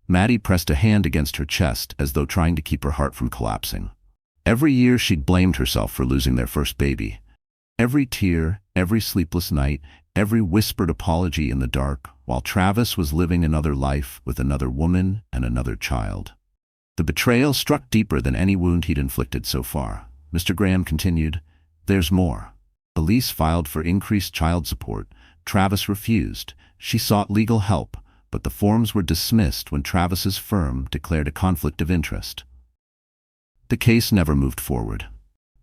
Maddie pressed a hand against her chest as though trying to keep her heart from collapsing. Every year she'd blamed herself for losing their first baby. Every tear, every sleepless night, every whispered apology in the dark, while Travis was living another life with another woman and another child. The betrayal struck deeper than any wound he'd inflicted so far. Mr. Graham continued, "There's more." Elise filed for increased child support. Travis refused. She sought legal help, but the forms were dismissed when Travis's firm declared a conflict of interest. The case never moved forward.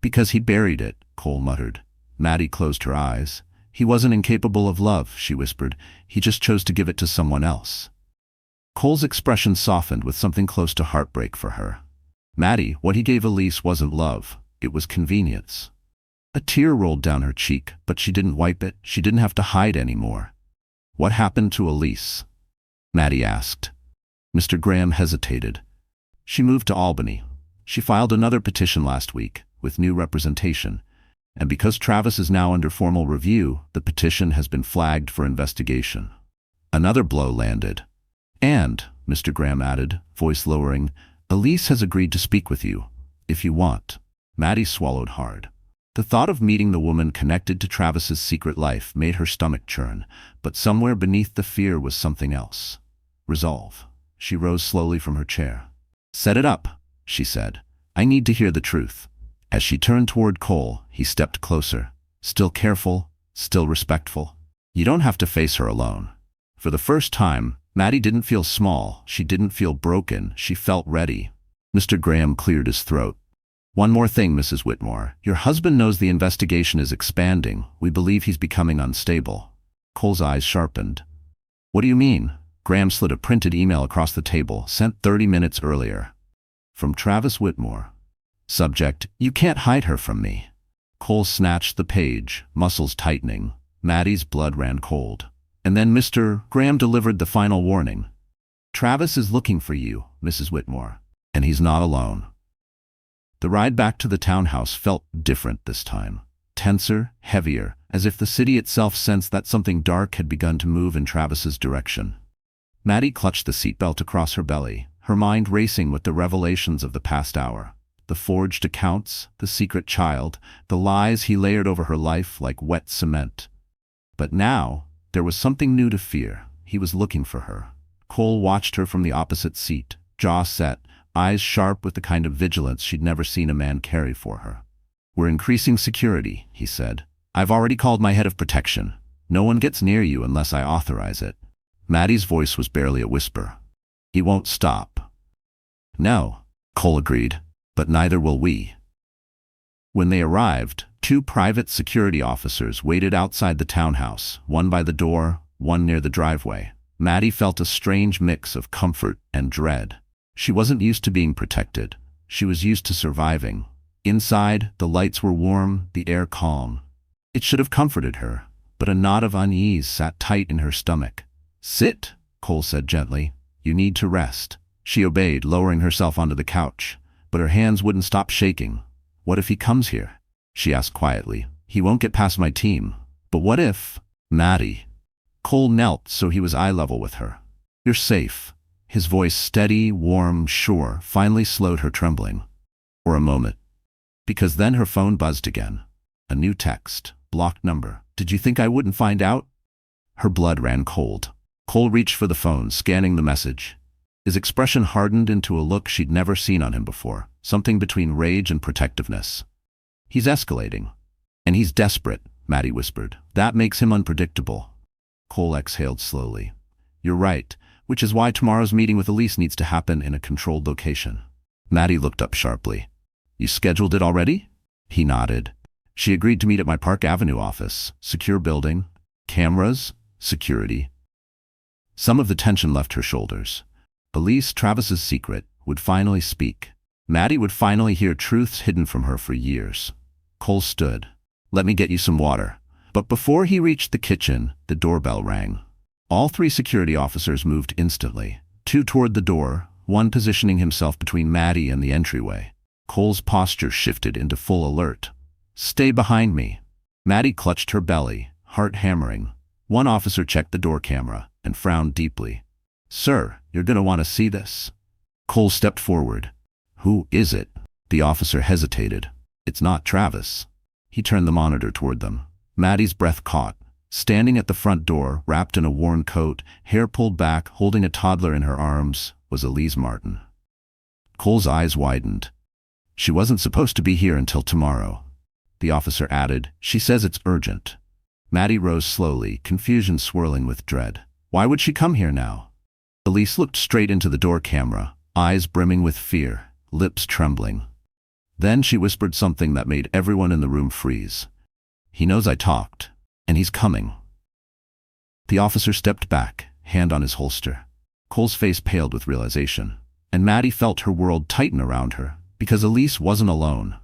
"Because he buried it," Cole muttered. Maddie closed her eyes. "He wasn't incapable of love," she whispered. "He just chose to give it to someone else." Cole's expression softened with something close to heartbreak for her. "Maddie, what he gave Elise wasn't love. It was convenience." A tear rolled down her cheek, but she didn't wipe it. She didn't have to hide anymore. "What happened to Elise?" Maddie asked. Mr. Graham hesitated. "She moved to Albany. She filed another petition last week, with new representation. And because Travis is now under formal review, the petition has been flagged for investigation." Another blow landed. "And," Mr. Graham added, voice lowering, "Elise has agreed to speak with you, if you want." Maddie swallowed hard. The thought of meeting the woman connected to Travis's secret life made her stomach churn, but somewhere beneath the fear was something else. Resolve. She rose slowly from her chair. "Set it up," she said. "I need to hear the truth." As she turned toward Cole, he stepped closer, still careful, still respectful. "You don't have to face her alone." For the first time, Maddie didn't feel small, she didn't feel broken, she felt ready. Mr. Graham cleared his throat. "One more thing, Mrs. Whitmore. Your husband knows the investigation is expanding. We believe he's becoming unstable." Cole's eyes sharpened. "What do you mean?" Graham slid a printed email across the table, sent 30 minutes earlier. From Travis Whitmore. Subject, "You can't hide her from me." Cole snatched the page, muscles tightening. Maddie's blood ran cold. And then Mr. Graham delivered the final warning. "Travis is looking for you, Mrs. Whitmore, and he's not alone." The ride back to the townhouse felt different this time. Tenser, heavier, as if the city itself sensed that something dark had begun to move in Travis's direction. Maddie clutched the seatbelt across her belly, her mind racing with the revelations of the past hour. The forged accounts, the secret child, the lies he layered over her life like wet cement. But now, there was something new to fear. He was looking for her. Cole watched her from the opposite seat, jaw set, eyes sharp with the kind of vigilance she'd never seen a man carry for her. "We're increasing security," he said. "I've already called my head of protection. No one gets near you unless I authorize it." Maddie's voice was barely a whisper. "He won't stop." "No," Cole agreed, "but neither will we." When they arrived, 2 private security officers waited outside the townhouse, one by the door, one near the driveway. Maddie felt a strange mix of comfort and dread. She wasn't used to being protected. She was used to surviving. Inside, the lights were warm, the air calm. It should have comforted her, but a knot of unease sat tight in her stomach. "Sit," Cole said gently. "You need to rest." She obeyed, lowering herself onto the couch, but her hands wouldn't stop shaking. "What if he comes here?" she asked quietly. "He won't get past my team." "But what if—" "Maddie." Cole knelt so he was eye level with her. "You're safe." His voice, steady, warm, sure, finally slowed her trembling. For a moment. Because then her phone buzzed again. A new text. Blocked number. "Did you think I wouldn't find out?" Her blood ran cold. Cole reached for the phone, scanning the message. His expression hardened into a look she'd never seen on him before, something between rage and protectiveness. "He's escalating. And he's desperate," Maddie whispered. "That makes him unpredictable." Cole exhaled slowly. "You're right, which is why tomorrow's meeting with Elise needs to happen in a controlled location." Maddie looked up sharply. "You scheduled it already?" He nodded. "She agreed to meet at my Park Avenue office. Secure building. Cameras. Security." Some of the tension left her shoulders. Elise, Travis's secret, would finally speak. Maddie would finally hear truths hidden from her for years. Cole stood. "Let me get you some water." But before he reached the kitchen, the doorbell rang. All 3 security officers moved instantly, 2 toward the door, one positioning himself between Maddie and the entryway. Cole's posture shifted into full alert. "Stay behind me." Maddie clutched her belly, heart hammering. One officer checked the door camera and frowned deeply. "Sir, you're gonna want to see this." Cole stepped forward. "Who is it?" The officer hesitated. "It's not Travis." He turned the monitor toward them. Maddie's breath caught. Standing at the front door, wrapped in a worn coat, hair pulled back, holding a toddler in her arms, was Elise Martin. Cole's eyes widened. "She wasn't supposed to be here until tomorrow," the officer added. "She says it's urgent." Maddie rose slowly, confusion swirling with dread. Why would she come here now? Elise looked straight into the door camera, eyes brimming with fear, lips trembling. Then she whispered something that made everyone in the room freeze. "He knows I talked, and he's coming." The officer stepped back, hand on his holster. Cole's face paled with realization, and Maddie felt her world tighten around her, because Elise wasn't alone.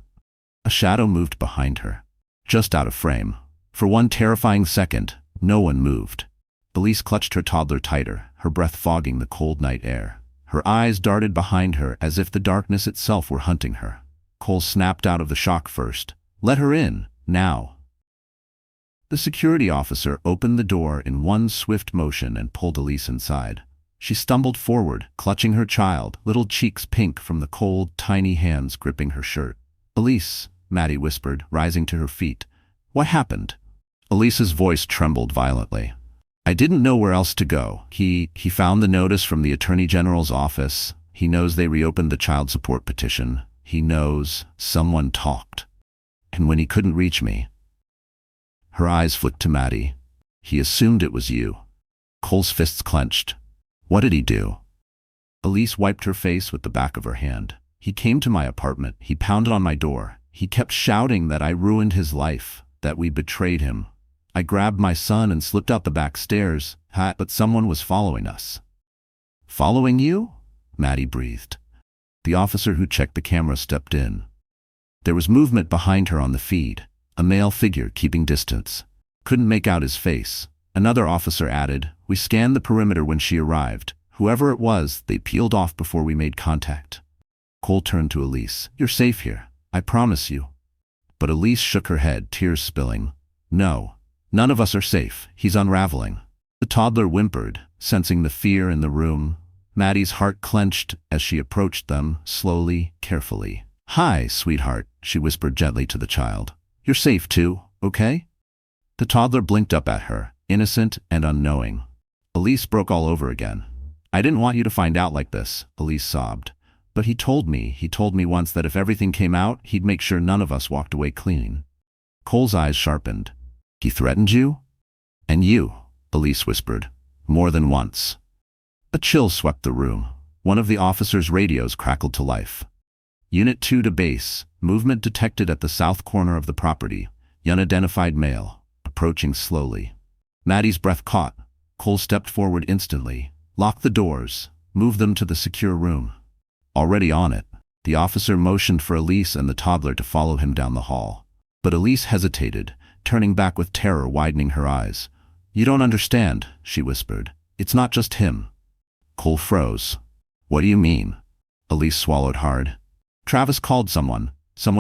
A shadow moved behind her, just out of frame. For one terrifying second, no one moved. Elise clutched her toddler tighter, her breath fogging the cold night air. Her eyes darted behind her as if the darkness itself were hunting her. Cole snapped out of the shock first. "Let her in, now." The security officer opened the door in one swift motion and pulled Elise inside. She stumbled forward, clutching her child, little cheeks pink from the cold, tiny hands gripping her shirt. "Elise," Maddie whispered, rising to her feet. "What happened?" Elise's voice trembled violently. "I didn't know where else to go. He found the notice from the Attorney General's office. He knows they reopened the child support petition. He knows someone talked. And when he couldn't reach me..." Her eyes flicked to Maddie. "He assumed it was you." Cole's fists clenched. "What did he do?" Elise wiped her face with the back of her hand. "He came to my apartment. He pounded on my door. He kept shouting that I ruined his life, that we betrayed him. I grabbed my son and slipped out the back stairs, but someone was following us." "Following you?" Maddie breathed. The officer who checked the camera stepped in. There was movement behind her on the feed, a male figure keeping distance. Couldn't make out his face. Another officer added, "We scanned the perimeter when she arrived. Whoever it was, they peeled off before we made contact." Cole turned to Elise. "You're safe here. I promise you." But Elise shook her head, tears spilling. "No. None of us are safe. He's unraveling." The toddler whimpered, sensing the fear in the room. Maddie's heart clenched as she approached them, slowly, carefully. "Hi, sweetheart," she whispered gently to the child. "You're safe too, okay?" The toddler blinked up at her, innocent and unknowing. Elise broke all over again. "I didn't want you to find out like this," Elise sobbed. "But he told me once that if everything came out, he'd make sure none of us walked away clean." Cole's eyes sharpened. "He threatened you?" "And you," Elise whispered. "More than once." A chill swept the room. One of the officers' radios crackled to life. "Unit 2 to base. Movement detected at the south corner of the property. Unidentified male. Approaching slowly." Maddie's breath caught. Cole stepped forward instantly, locked the doors, moved them to the secure room. Already on it, the officer motioned for Elise and the toddler to follow him down the hall. But Elise hesitated, turning back with terror widening her eyes. "You don't understand," she whispered. "It's not just him." Cole froze. "What do you mean?" Elise swallowed hard. "Travis called someone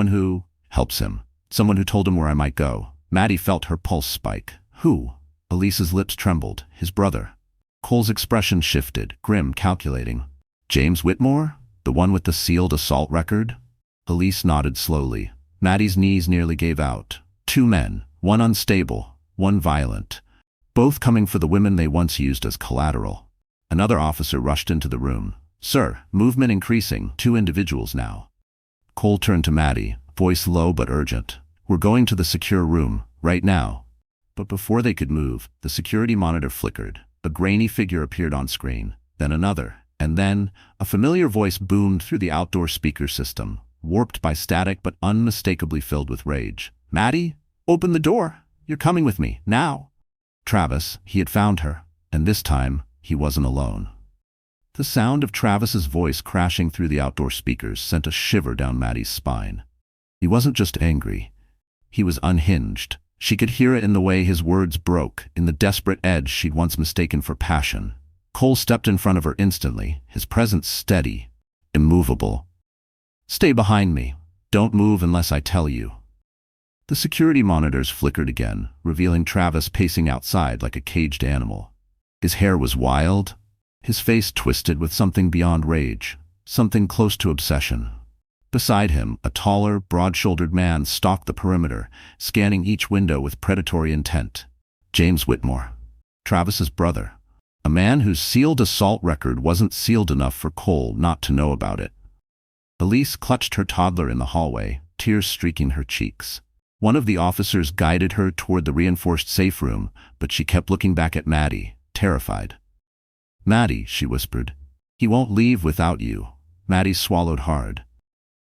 who helps him, someone who told him where I might go." Maddie felt her pulse spike. "Who?" Elise's lips trembled. "His brother." Cole's expression shifted, grim, calculating. "James Whitmore? The one with the sealed assault record?" Elise nodded slowly. Maddie's knees nearly gave out. Two men, one unstable, one violent, both coming for the women they once used as collateral. Another officer rushed into the room. "Sir, movement increasing, 2 individuals now." Cole turned to Maddie, voice low but urgent. "We're going to the secure room, right now." But before they could move, the security monitor flickered. A grainy figure appeared on screen, then another, and then a familiar voice boomed through the outdoor speaker system, warped by static but unmistakably filled with rage. "Maddie, open the door! You're coming with me, now!" Travis, he had found her, and this time, he wasn't alone. The sound of Travis's voice crashing through the outdoor speakers sent a shiver down Maddie's spine. He wasn't just angry. He was unhinged. She could hear it in the way his words broke, in the desperate edge she'd once mistaken for passion. Cole stepped in front of her instantly, his presence steady, immovable. "Stay behind me. Don't move unless I tell you." The security monitors flickered again, revealing Travis pacing outside like a caged animal. His hair was wild, His face twisted with something beyond rage, something close to obsession. Beside him, a taller, broad-shouldered man stalked the perimeter, scanning each window with predatory intent. James Whitmore, Travis's brother. A man whose sealed assault record wasn't sealed enough for Cole not to know about it. Elise clutched her toddler in the hallway, tears streaking her cheeks. One of the officers guided her toward the reinforced safe room, but she kept looking back at Maddie, terrified. "Maddie," she whispered. "He won't leave without you." Maddie swallowed hard.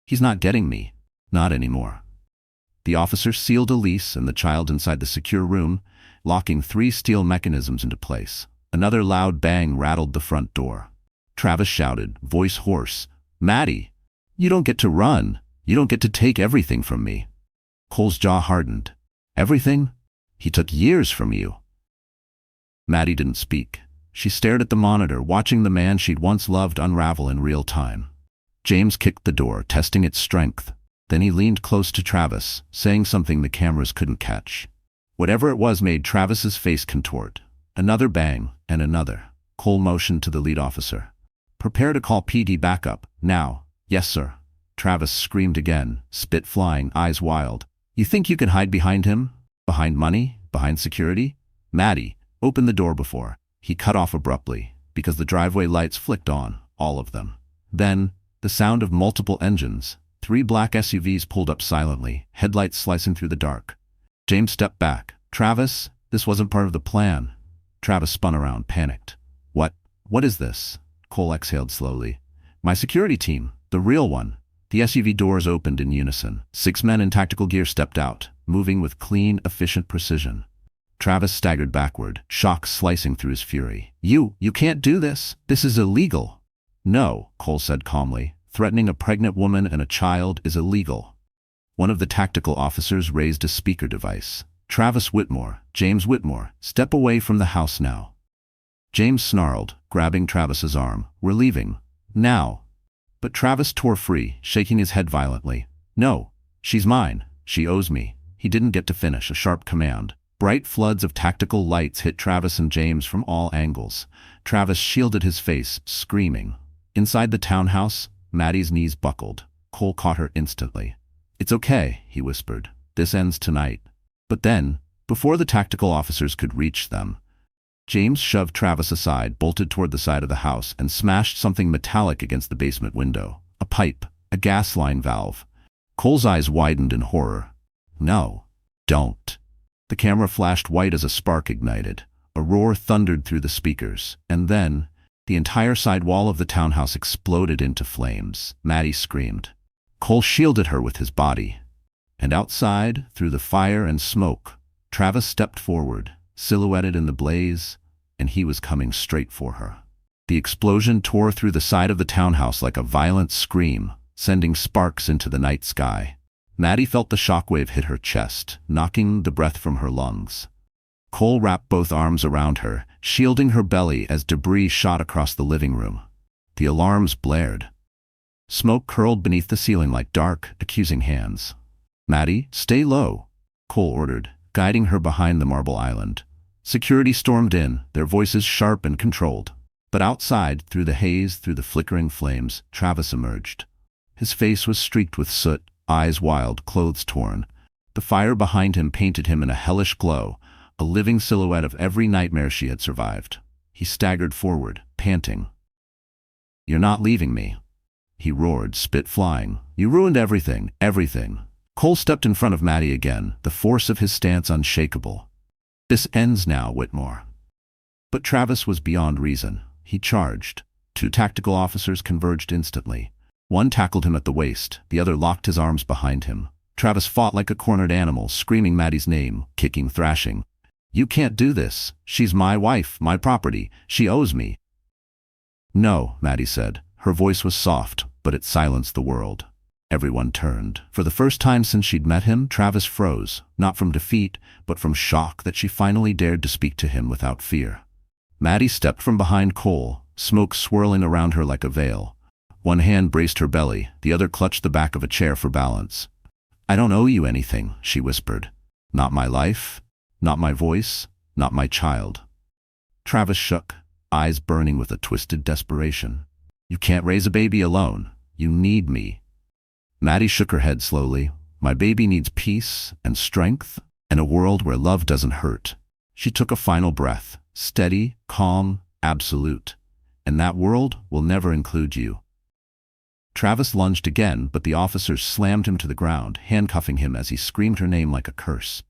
"He's not getting me. Not anymore." The officer sealed Elise and the child inside the secure room, locking 3 steel mechanisms into place. Another loud bang rattled the front door. Travis shouted, voice hoarse, "Maddie, you don't get to run. You don't get to take everything from me." Cole's jaw hardened. "Everything? He took years from you." Maddie didn't speak. She stared at the monitor, watching the man she'd once loved unravel in real time. James kicked the door, testing its strength. Then he leaned close to Travis, saying something the cameras couldn't catch. Whatever it was made Travis's face contort. Another bang, and another. Cole motioned to the lead officer. "Prepare to call PD backup, now." "Yes, sir." Travis screamed again, spit flying, eyes wild. "You think you can hide behind him? Behind money? Behind security? Maddie, open the door before." He cut off abruptly, because the driveway lights flicked on, all of them. Then, the sound of multiple engines. 3 black SUVs pulled up silently, headlights slicing through the dark. James stepped back. "Travis, this wasn't part of the plan." Travis spun around, panicked. What is this?" Cole exhaled slowly. "My security team, the real one." The SUV doors opened in unison. 6 men in tactical gear stepped out, moving with clean, efficient precision. Travis staggered backward, shock slicing through his fury. You can't do this. This is illegal." "No," Cole said calmly. "Threatening a pregnant woman and a child is illegal." One of the tactical officers raised a speaker device. "Travis Whitmore, James Whitmore, step away from the house now." James snarled, grabbing Travis's arm. "We're leaving. Now." But Travis tore free, shaking his head violently. "No, she's mine. She owes me." He didn't get to finish, a sharp command. Bright floods of tactical lights hit Travis and James from all angles. Travis shielded his face, screaming. Inside the townhouse, Maddie's knees buckled. Cole caught her instantly. "It's okay," he whispered. "This ends tonight." But then, before the tactical officers could reach them, James shoved Travis aside, bolted toward the side of the house, and smashed something metallic against the basement window. A pipe, a gas line valve. Cole's eyes widened in horror. "No, don't." The camera flashed white as a spark ignited. A roar thundered through the speakers, and then, the entire side wall of the townhouse exploded into flames. Maddie screamed. Cole shielded her with his body. And outside, through the fire and smoke, Travis stepped forward, silhouetted in the blaze, and he was coming straight for her. The explosion tore through the side of the townhouse like a violent scream, sending sparks into the night sky. Maddie felt the shockwave hit her chest, knocking the breath from her lungs. Cole wrapped both arms around her, shielding her belly as debris shot across the living room. The alarms blared. Smoke curled beneath the ceiling like dark, accusing hands. "Maddie, stay low," Cole ordered, guiding her behind the marble island. Security stormed in, their voices sharp and controlled. But outside, through the haze, through the flickering flames, Travis emerged. His face was streaked with soot, eyes wild, clothes torn. The fire behind him painted him in a hellish glow, a living silhouette of every nightmare she had survived. He staggered forward, panting. "You're not leaving me," he roared, spit flying. "You ruined everything, everything." Cole stepped in front of Maddie again, the force of his stance unshakable. "This ends now, Whitmore." But Travis was beyond reason. He charged. 2 tactical officers converged instantly. One tackled him at the waist, the other locked his arms behind him. Travis fought like a cornered animal, screaming Maddie's name, kicking, thrashing. "You can't do this. She's my wife, my property. She owes me." "No," Maddie said. Her voice was soft, but it silenced the world. Everyone turned. For the first time since she'd met him, Travis froze, not from defeat, but from shock that she finally dared to speak to him without fear. Maddie stepped from behind Cole, smoke swirling around her like a veil. One hand braced her belly, the other clutched the back of a chair for balance. "I don't owe you anything," she whispered. "Not my life, not my voice, not my child." Travis shook. eyes burning with a twisted desperation. "You can't raise a baby alone. You need me." Maddie shook her head slowly. "My baby needs peace and strength and a world where love doesn't hurt." She took a final breath, steady, calm, absolute. "And that world will never include you." Travis lunged again, but the officers slammed him to the ground, handcuffing him as he screamed her name like a curse.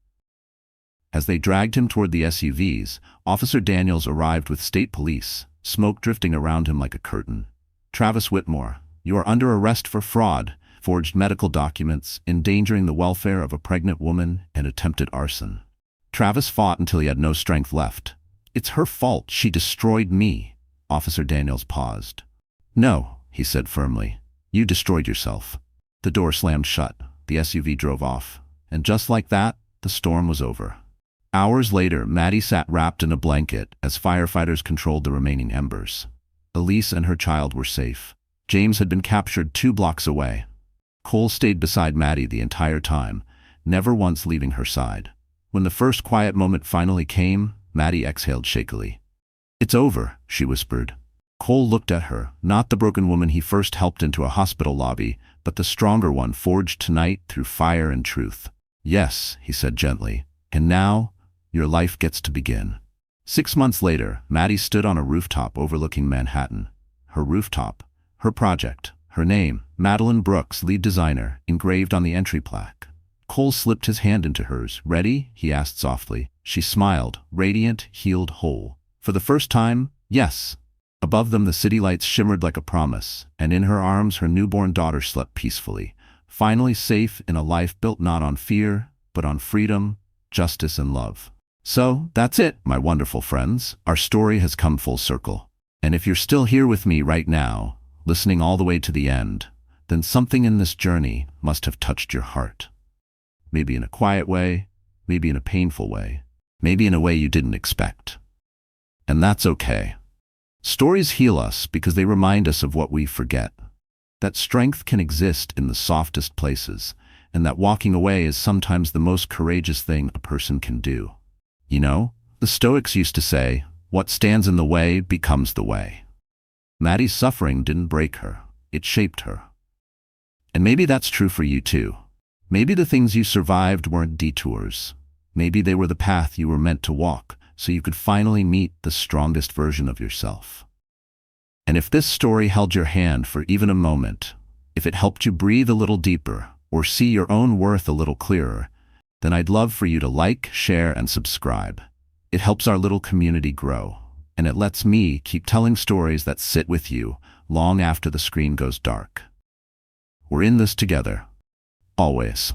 As they dragged him toward the SUVs, Officer Daniels arrived with state police, smoke drifting around him like a curtain. "Travis Whitmore, you are under arrest for fraud, forged medical documents, endangering the welfare of a pregnant woman, and attempted arson." Travis fought until he had no strength left. "It's her fault. She destroyed me." Officer Daniels paused. "No," he said firmly. "You destroyed yourself." The door slammed shut. The SUV drove off. And just like that, the storm was over. Hours later, Maddie sat wrapped in a blanket as firefighters controlled the remaining embers. Elise and her child were safe. James had been captured 2 blocks away. Cole stayed beside Maddie the entire time, never once leaving her side. When the first quiet moment finally came, Maddie exhaled shakily. "It's over," she whispered. Cole looked at her, not the broken woman he first helped into a hospital lobby, but the stronger one forged tonight through fire and truth. "Yes," he said gently, "and now, your life gets to begin." 6 months later, Maddie stood on a rooftop overlooking Manhattan. Her rooftop, her project, her name, Madeline Brooks, lead designer, engraved on the entry plaque. Cole slipped his hand into hers. "Ready?" he asked softly. She smiled, radiant, healed, whole. For the first time, yes. Above them the city lights shimmered like a promise, and in her arms her newborn daughter slept peacefully, finally safe in a life built not on fear, but on freedom, justice, and love. So, that's it, my wonderful friends. Our story has come full circle. And if you're still here with me right now, listening all the way to the end, then something in this journey must have touched your heart. Maybe in a quiet way, maybe in a painful way, maybe in a way you didn't expect. And that's okay. Stories heal us because they remind us of what we forget. That strength can exist in the softest places, and that walking away is sometimes the most courageous thing a person can do. You know, the Stoics used to say, "What stands in the way becomes the way." Maddie's suffering didn't break her, it shaped her. And maybe that's true for you too. Maybe the things you survived weren't detours. Maybe they were the path you were meant to walk, so you could finally meet the strongest version of yourself. And if this story held your hand for even a moment, if it helped you breathe a little deeper, or see your own worth a little clearer, then I'd love for you to like, share, and subscribe. It helps our little community grow, and it lets me keep telling stories that sit with you long after the screen goes dark. We're in this together. Always.